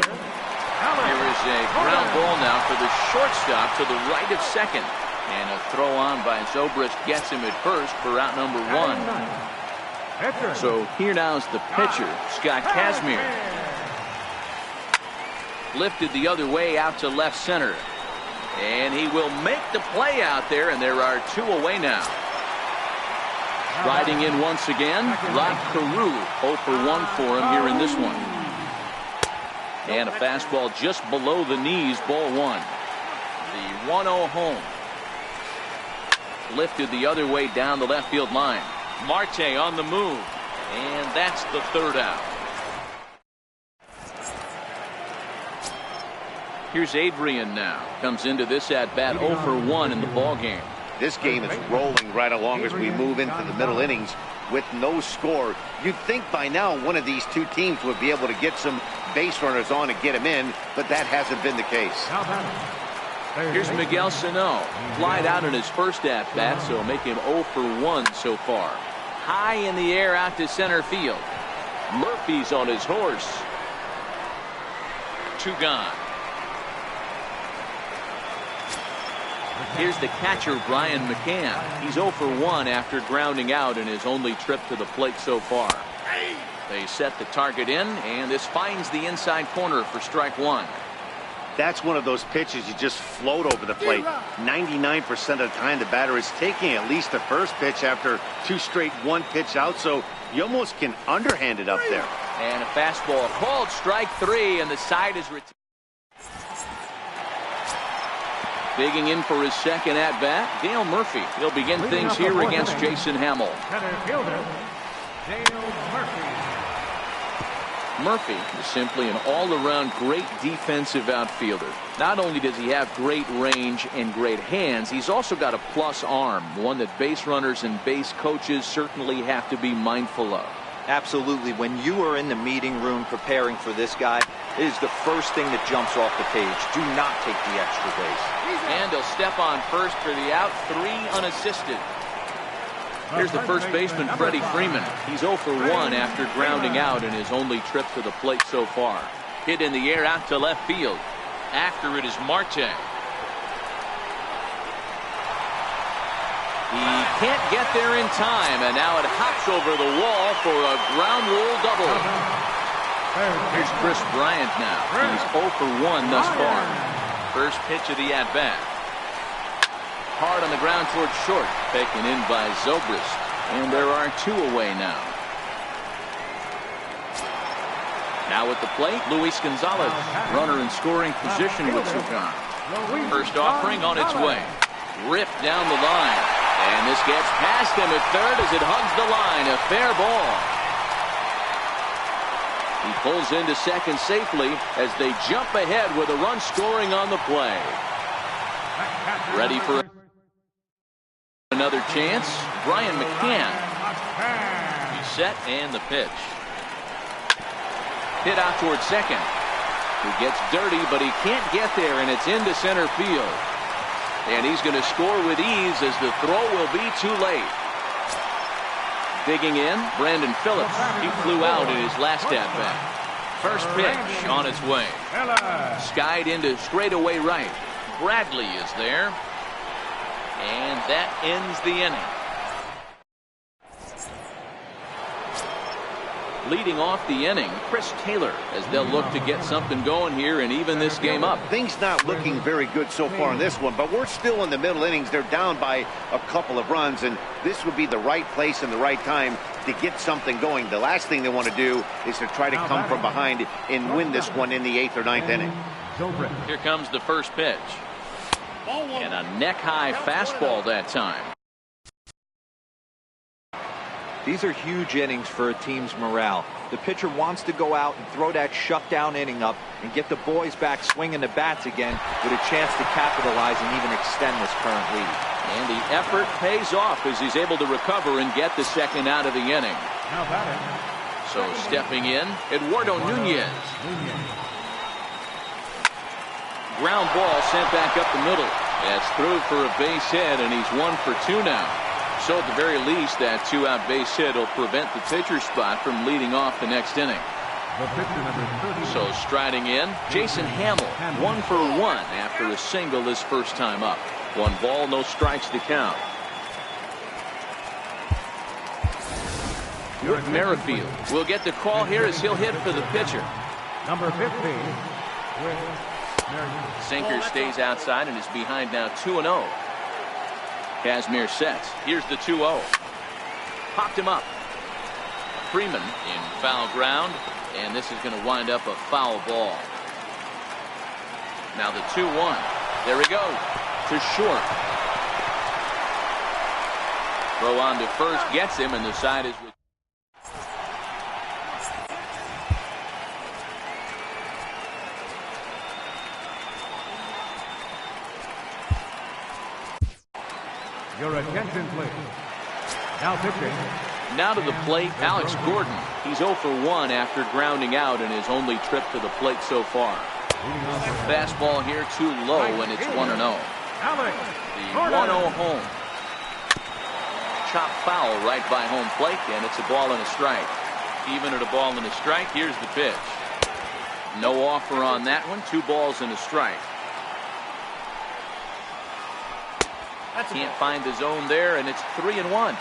is a ground ball now for the shortstop to the right of second. And a throw on by Zobrist gets him at first for out number 1. So here now is the pitcher, Scott Kazmir. Lifted the other way out to left center. And he will make the play out there, and there are 2 away now. Riding in once again, Rod Carew, 0 for 1 for him here in this one. And a fastball just below the knees, ball 1. The 1-0 home. Lifted the other way down the left field line. Marte on the move. And that's the 3rd out. Here's Adrian now. Comes into this at-bat 0 for 1 in the ball game. This game is rolling right along as we move into the middle innings with no score. You'd think by now one of these 2 teams would be able to get some base runners on and get him in, but that hasn't been the case. Here's Miguel Sano. Flied out in his first at-bat, so make him 0 for 1 so far. High in the air out to center field. Murphy's on his horse. 2 gone. Here's the catcher, Brian McCann. He's 0 for 1 after grounding out in his only trip to the plate so far. They set the target in, and this finds the inside corner for strike 1. That's one of those pitches you just float over the plate. 99% of the time the batter is taking at least the first pitch after 2 straight 1-pitch out, so you almost can underhand it up there. And a fastball called strike 3, and the side is retired. Digging in for his second at-bat, Dale Murphy. He'll begin things here against Jason Hamill. Murphy is simply an all-around great defensive outfielder. Not only does he have great range and great hands, he's also got a plus arm, one that base runners and base coaches certainly have to be mindful of. Absolutely. When you are in the meeting room preparing for this guy, it is the first thing that jumps off the page. Do not take the extra base. And he'll step on first for the out, 3 unassisted. Here's the first baseman, Freddie Freeman. He's 0 for 1 after grounding out in his only trip to the plate so far. Hit in the air out to left field. After it is Marte. He can't get there in time, and now it hops over the wall for a ground rule double. Here's Chris Bryant now. He's 0 for 1 thus far. First pitch of the at-bat. Hard on the ground towards short. Taken in by Zobrist. And there are 2 away now. Now at the plate, Luis Gonzalez. Runner in scoring position with Sukan. First offering on its way. Ripped down the line. And this gets past him at third as it hugs the line. A fair ball. He pulls into second safely as they jump ahead with a run scoring on the play. Ready for another chance. Brian McCann. He's set and the pitch. Hit out towards second. He gets dirty, but he can't get there, and it's into center field. And he's going to score with ease as the throw will be too late. Digging in, Brandon Phillips. He flew out in his last at-bat. First pitch on its way. Skied into straightaway right. Bradley is there. And that ends the inning. Leading off the inning, Chris Taylor, as they'll look to get something going here and even this game up. Things not looking very good so far in this one, but we're still in the middle innings. They're down by a couple of runs, and this would be the right place and the right time to get something going. The last thing they want to do is to try to come from behind and win this one in the 8th or 9th inning. Here comes the first pitch. And a neck-high fastball that time. These are huge innings for a team's morale. The pitcher wants to go out and throw that shutdown inning up and get the boys back swinging the bats again with a chance to capitalize and even extend this current lead. And the effort pays off as he's able to recover and get the second out of the inning. So stepping in, Eduardo Nunez. Ground ball sent back up the middle. That's through for a base hit, and he's 1 for 2 now. So at the very least, that 2-out base hit will prevent the pitcher's spot from leading off the next inning. So striding in, Jason Hamill, 1 for 1 after a single his first time up. 1 ball, no strikes to count. Whit Merrifield will get the call here as he'll hit for the pitcher. Number 15. Sinker stays outside and is behind now 2-0. Kazmir sets. Here's the 2-0. Popped him up. Freeman in foul ground, and this is going to wind up a foul ball. Now the 2-1. There he goes. To short. Throw on to first gets him, and the side is with. Your attention, please. Now pitching. Now to the plate, Alex Gordon. He's 0 for 1 after grounding out in his only trip to the plate so far. Fastball here too low, and it's 1-0. The 1-0 home. Chop foul right by home plate, and it's a ball and a strike. Even at a ball and a strike, here's the pitch. No offer on that one. 2 balls and a strike. Can't find the zone there, and it's 3-1.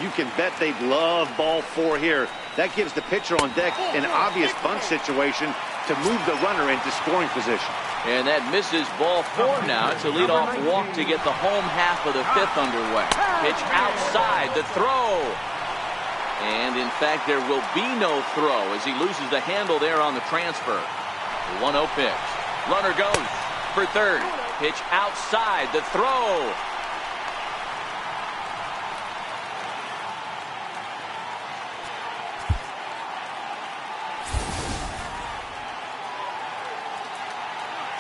You can bet they'd love ball 4 here. That gives the pitcher on deck an obvious bunt situation to move the runner into scoring position. And that misses ball 4 now. It's a leadoff walk to get the home half of the 5th underway. Pitch outside, the throw. And in fact, there will be no throw as he loses the handle there on the transfer. The 1-0 pitch. Runner goes for third. Pitch outside, the throw.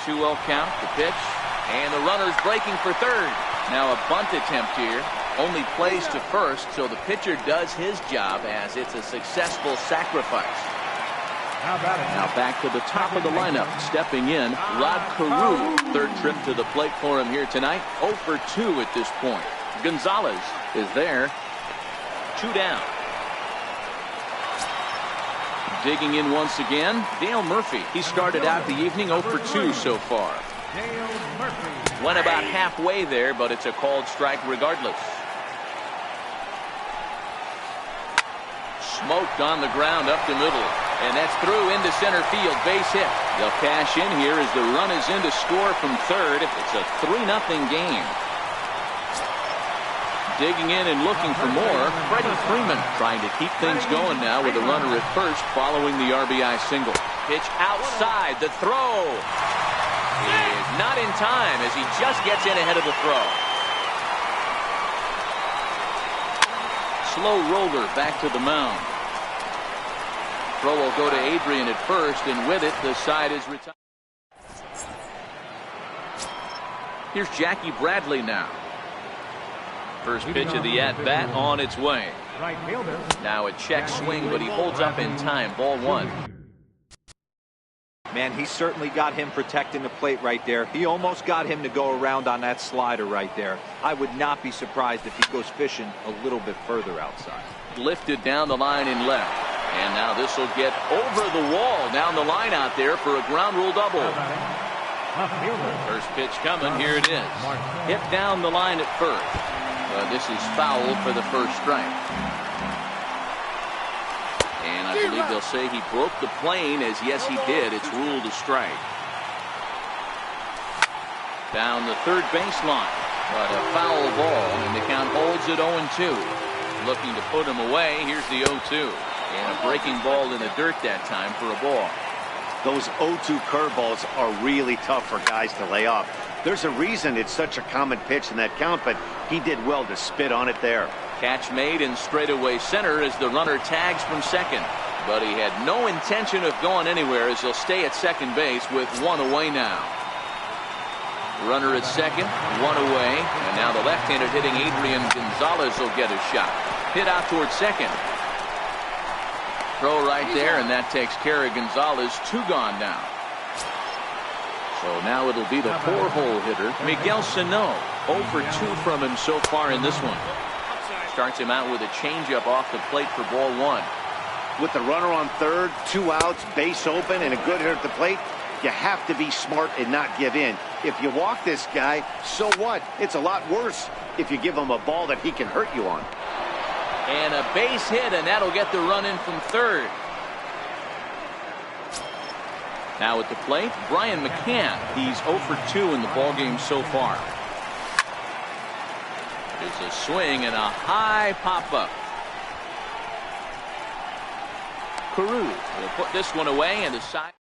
Two-0 count, the pitch, and the runner's breaking for third. Now a bunt attempt here, only plays to first, so the pitcher does his job as it's a successful sacrifice. Now back to the top of the lineup, stepping in, Rod Carew, third trip to the plate for him here tonight, 0 for 2 at this point. Gonzalez is there, 2 down. Digging in once again, Dale Murphy. He started out the evening 0 for 2 so far. Went about halfway there, but it's a called strike regardless. Smoked on the ground up the middle, and that's through into center field. Base hit. They'll cash in here as the run is in to score from third. It's a 3-0 game. Digging in and looking for more, Freddie Freeman trying to keep things going now with a runner at first following the RBI single. Pitch outside. The throw is not in time as he just gets in ahead of the throw. Slow roller back to the mound. Throw will go to Adrian at first, and with it, the side is retired. Here's Jackie Bradley now. First pitch of the at-bat on its way. Now a check swing, but he holds up in time. Ball one. Man, he certainly got him protecting the plate right there. He almost got him to go around on that slider right there. I would not be surprised if he goes fishing a little bit further outside. Lifted down the line in left. And now this will get over the wall down the line out there for a ground rule double. First pitch coming. Here it is. Hit down the line at first. This is foul for the first strike. And I believe they'll say he broke the plane, as yes he did. It's ruled a strike. Down the third baseline. But a foul ball, and the count holds at 0-2. Looking to put him away. Here's the 0-2. And a breaking ball in the dirt that time for a ball. Those 0-2 curveballs are really tough for guys to lay off. There's a reason it's such a common pitch in that count, but he did well to spit on it there. Catch made in straightaway center as the runner tags from second. But he had no intention of going anywhere as he'll stay at second base with one away now. Runner at second, one away. And now the left-handed hitting Adrian Gonzalez will get a shot. Hit out towards second. Throw right there, and that takes care of Gonzalez. Two gone now. So now it'll be the four-hole hitter, Miguel Sano. 0 for 2 from him so far in this one. Starts him out with a changeup off the plate for ball one. With the runner on third, 2 outs, base open, and a good hitter at the plate, you have to be smart and not give in. If you walk this guy, so what? It's a lot worse if you give him a ball that he can hurt you on. And a base hit, and that'll get the run in from third. Now at the plate, Brian McCann. He's 0 for 2 in the ballgame so far. It's a swing and a high pop-up. Carew will put this one away, and the side.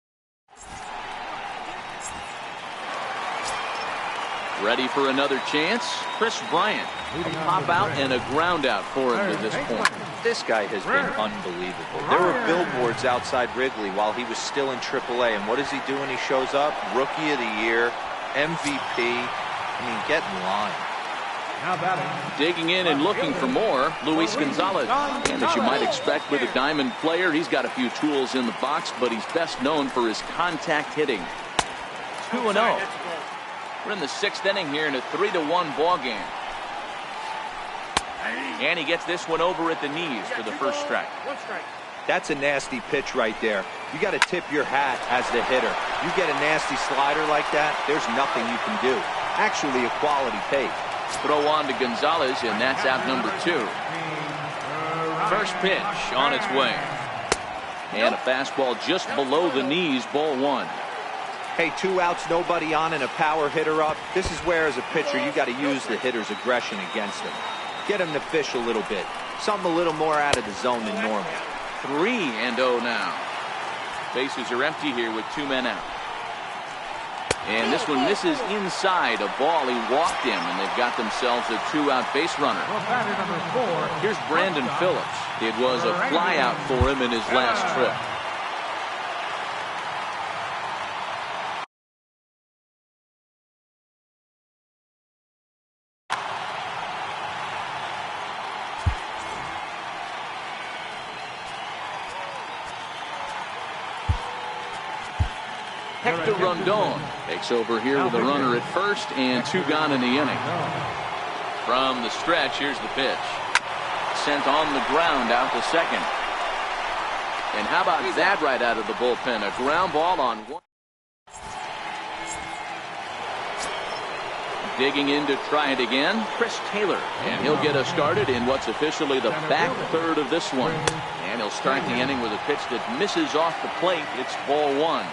Ready for another chance. Chris Bryant. A pop out and a ground out for him to this point. This guy has been unbelievable. There were billboards outside Wrigley while he was still in AAA, and what does he do when he shows up? Rookie of the Year, MVP. I mean, get in line. Digging in and looking for more, Luis Gonzalez. And as you might expect with a diamond player, he's got a few tools in the box, but he's best known for his contact hitting. 2-0. We're in the 6th inning here in a 3-1 ball game. And he gets this one over at the knees for the first strike. That's a nasty pitch right there. You got to tip your hat as the hitter. You get a nasty slider like that, there's nothing you can do. Actually, a quality take. Throw on to Gonzalez, and that's out number 2. First pitch on its way. And a fastball just below the knees, ball one. Hey, 2 outs, nobody on, and a power hitter up. This is where, as a pitcher, you got to use the hitter's aggression against him. Get him to fish a little bit. Something a little more out of the zone than normal. 3-0 now. Bases are empty here with 2 men out. And this one misses inside a ball. He walked him, and they've got themselves a 2-out base runner. Here's Brandon Phillips. It was a fly out for him in his last trip. Hector Rondon takes over here with a runner at first and 2 gone in the inning. From the stretch, here's the pitch. Sent on the ground out to second. And how about that right out of the bullpen? A ground ball on one. Digging in to try it again, Chris Taylor. And he'll get us started in what's officially the back third of this one. And he'll start the inning with a pitch that misses off the plate. It's ball one.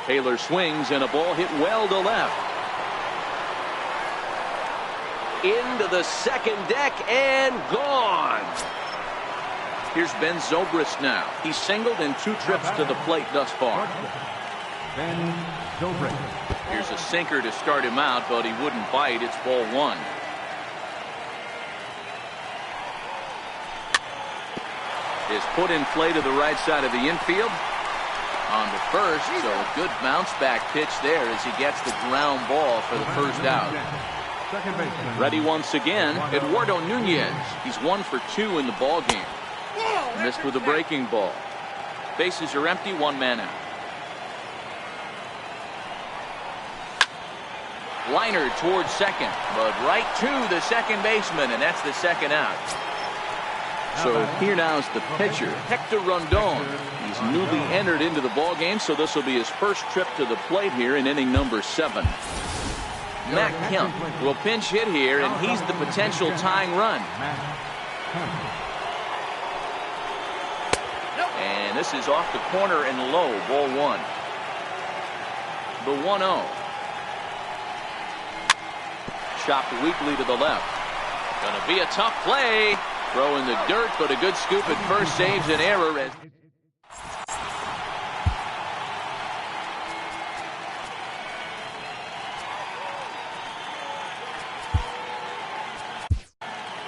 Taylor swings and a ball hit well to left. Into the second deck and gone. Here's Ben Zobrist now. He's singled in 2 trips to the plate thus far. Ben Zobrist. Here's a sinker to start him out, but he wouldn't bite. It's ball one. Is put in play to the right side of the infield. On to first, so a good bounce back pitch there as he gets the ground ball for the first out. Ready once again, Eduardo Nunez. He's 1 for 2 in the ball game. Missed with a breaking ball. Bases are empty, 1 man out. Liner towards second, but right to the second baseman, and that's the second out. So here now is the pitcher, Hector Rondon. He's newly entered into the ball game, so this will be his first trip to the plate here in inning number 7. Matt Kemp will pinch hit here, and he's the potential tying run. And this is off the corner and low, ball one. The 1-0. Chopped weakly to the left. Gonna be a tough play. Throw in the dirt, but a good scoop at first saves an error. As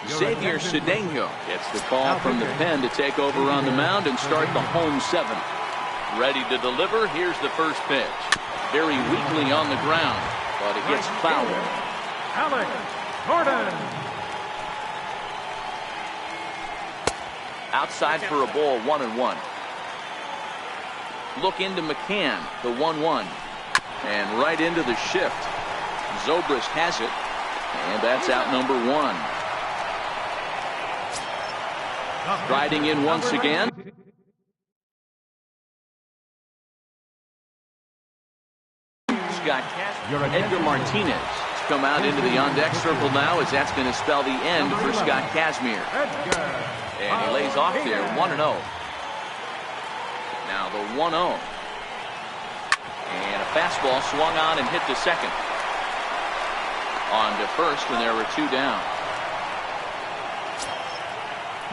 Xavier Cedeno gets the call from the pen to take over on the mound and start the home 7th. Ready to deliver. Here's the first pitch. Very weakly on the ground, but it gets fouled. Alex Gordon. Outside for a ball, 1-1. Look into McCann, the 1-1. And right into the shift. Zobrist has it. And that's out number 1. Riding in once again. Scott Kazmir. Edgar Martinez come out into the on-deck circle now, as that's going to spell the end for Scott Kazmir. And he lays off there, 1-0. Now the 1-0. And a fastball swung on and hit to second. On to first when there were 2 down.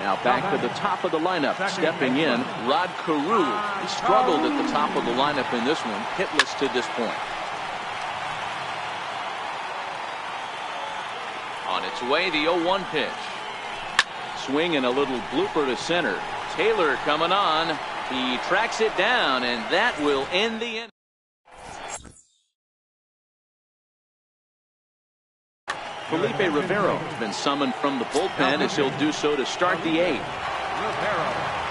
Now back to the top of the lineup. Stepping in, Rod Carew. He struggled at the top of the lineup in this one. Hitless to this point. On its way, the 0-1 pitch. Swing and a little blooper to center. Taylor coming on. He tracks it down, and that will end the inning. Felipe Rivero has been summoned from the bullpen, as he'll do so to start the 8th.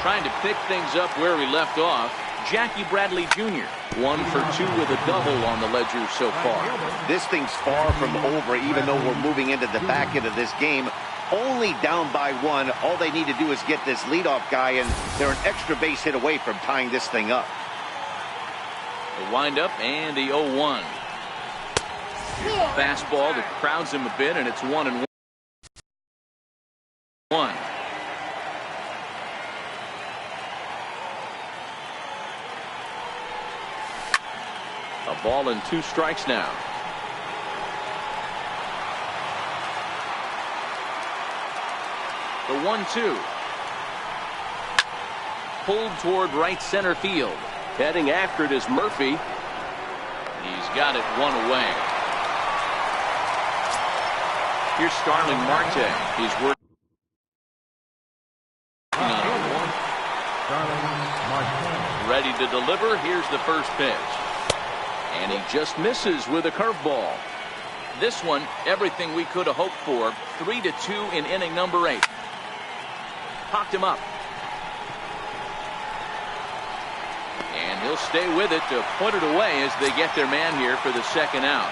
Trying to pick things up where we left off. Jackie Bradley Jr. 1 for 2 with a double on the ledger so far. This thing's far from over, even though we're moving into the back end of this game. Only down by 1. All they need to do is get this leadoff guy, and they're an extra base hit away from tying this thing up. The windup and the 0-1. Here's a fastball that crowds him a bit, and it's 1-1. A ball and 2 strikes now. The 1-2. Pulled toward right center field. Heading after it is Murphy. He's got it 1 away. Here's Starling Marte. He's working on one. Ready to deliver. Here's the first pitch. And he just misses with a curveball. This one, everything we could have hoped for. 3-2 in inning number 8. Popped him up. And he'll stay with it to put it away as they get their man here for the second out.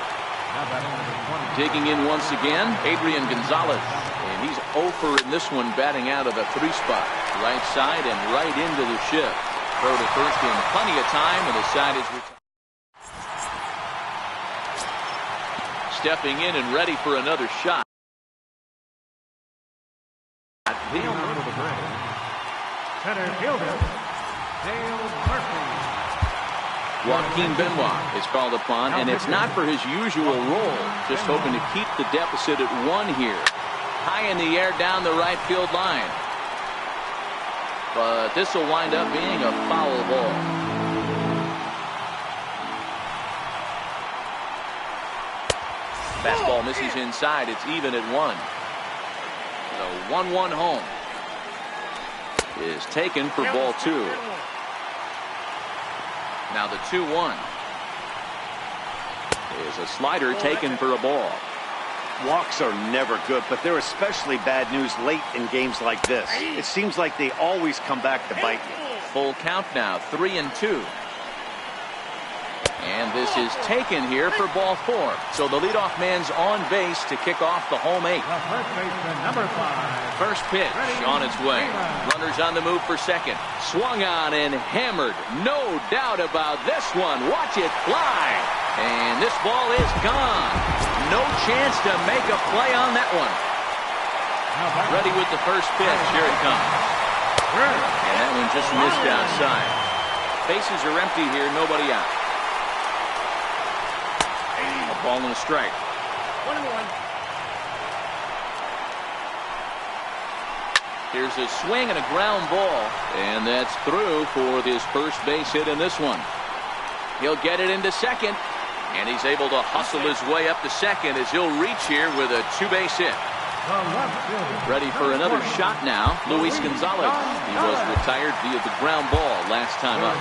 Digging in once again, Adrian Gonzalez. And he's 0 for in this one, batting out of a 3 spot. Right side and right into the shift. Throw to first in plenty of time, and the side is retired. Stepping in and ready for another shot. Center fielder, Dale Murphy. Joaquin Benoit is called upon, and it's not for his usual role. Just hoping to keep the deficit at 1 here. High in the air down the right field line. But this will wind up being a foul ball. Fastball misses inside. It's even at 1. The 1-1 home is taken for ball 2. Now the 2-1 is a slider taken for a ball. Walks are never good, but they're especially bad news late in games like this. It seems like they always come back to bite you. Full count now, 3-2. And this is taken here for ball 4. So the leadoff man's on base to kick off the home 8. The first baseman, number 5. First pitch on its way. Runners on the move for second. Swung on and hammered. No doubt about this one. Watch it fly. And this ball is gone. No chance to make a play on that one. Ready with the first pitch. Here it comes. And that one just missed outside. Bases are empty here. Nobody out. A ball and a strike. 1-1. Here's a swing and a ground ball. And that's through for his first base hit in this one. He'll get it into second. And he's able to hustle his way up to second as he'll reach here with a 2-base hit. Ready for another shot now, Luis Gonzalez. He was retired via the ground ball last time up.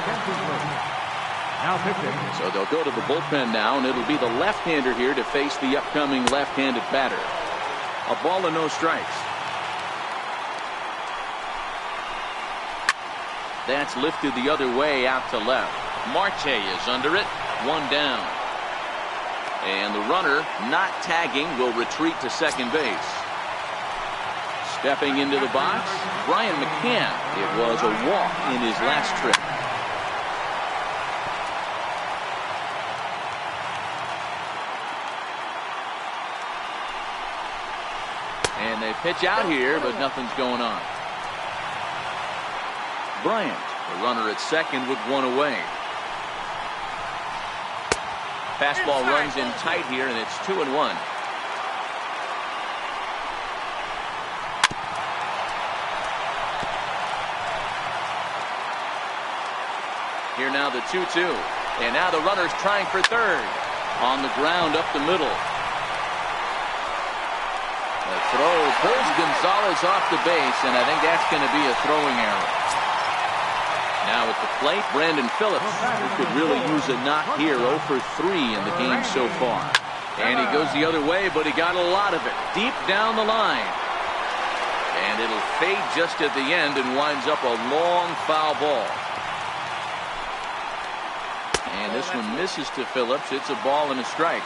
So they'll go to the bullpen now, and it'll be the left-hander here to face the upcoming left-handed batter. A ball and no strikes. That's lifted the other way out to left. Marte is under it. 1 down. And the runner, not tagging, will retreat to second base. Stepping into the box, Brian McCann. It was a walk in his last trip. And they pitch out here, but nothing's going on. Bryant, the runner at second with 1 away. Fastball runs in tight here, and it's 2-1. Here now the 2-2. And now the runner's trying for third. On the ground up the middle. The throw pulls Gonzalez off the base, and I think that's going to be a throwing error. Now at the plate, Brandon Phillips, who could really use a knock here. 0 for 3 in the game so far. And he goes the other way, but he got a lot of it deep down the line. And it'll fade just at the end and winds up a long foul ball. And this one misses to Phillips. It's a ball and a strike.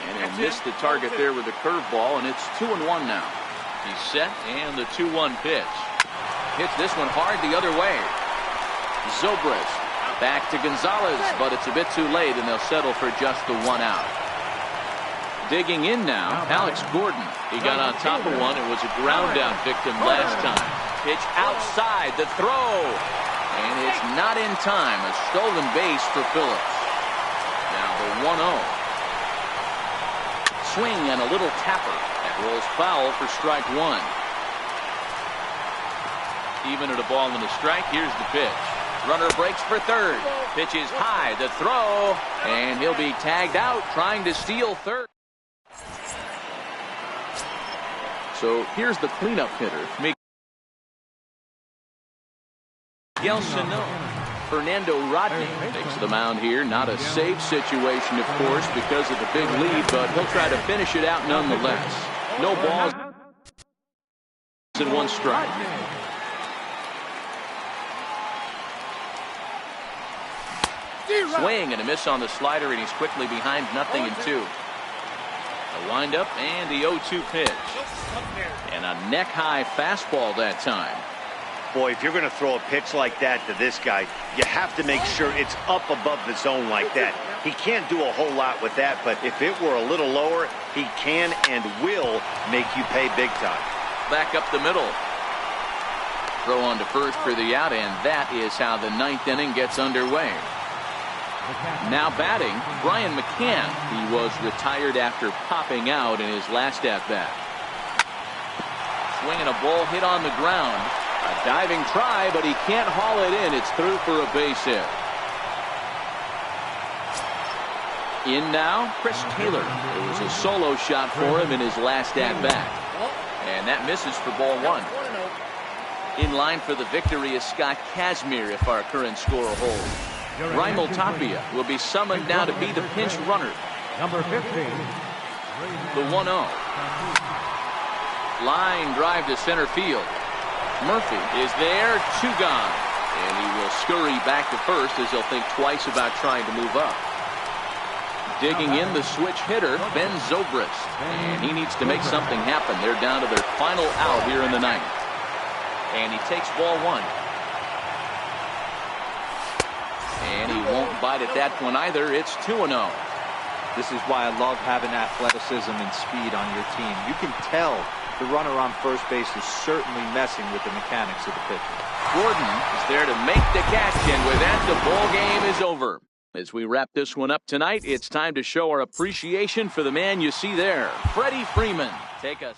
And he'll miss the target there with a curveball, and it's 2-1 now. He's set, and the 2-1 pitch. Hits this one hard the other way. Zobrist back to Gonzalez, but it's a bit too late, and they'll settle for just the 1 out. Digging in now, Alex Gordon. He got on top of one. It was a ground out victim last time. Pitch outside, the throw. And it's not in time. A stolen base for Phillips. Now the 1-0. Swing and a little tapper. Rolls foul for strike 1. Even at a ball and a strike. Here's the pitch. Runner breaks for third. Pitch is high. The throw. And he'll be tagged out trying to steal third. So here's the cleanup hitter. Miguel Sano. Fernando Rodney takes the mound here. Not a safe situation, of course, because of the big lead, but he'll try to finish it out nonetheless. No balls and 1 strike. Swing and a miss on the slider, and he's quickly behind 0-2. A windup and the 0-2 pitch. And a neck-high fastball that time. Boy, if you're going to throw a pitch like that to this guy, you have to make sure it's up above the zone like that. He can't do a whole lot with that, but if it were a little lower, he can and will make you pay big time. Back up the middle. Throw on to first for the out, and that is how the ninth inning gets underway. Now batting, Brian McCann. He was retired after popping out in his last at-bat. Swinging a ball hit on the ground. A diving try, but he can't haul it in. It's through for a base hit. In now, Chris Taylor. It was a solo shot for him in his last at-bat. And that misses for ball one. In line for the victory is Scott Kazmir if our current score holds. Raimel Tapia will be summoned now to be the pinch runner. Number 15. The 1-0. Line drive to center field. Murphy is there, 2 gone. And he will scurry back to first as he'll think twice about trying to move up. Digging in the switch hitter, Ben Zobrist. And he needs to make something happen. They're down to their final out here in the ninth. And he takes ball one. And he won't bite at that one either. It's 2-0. This is why I love having athleticism and speed on your team. You can tell the runner on first base is certainly messing with the mechanics of the pitcher. Gordon is there to make the catch, and with that, the ball game is over. As we wrap this one up tonight, it's time to show our appreciation for the man you see there, Freddie Freeman. Take us.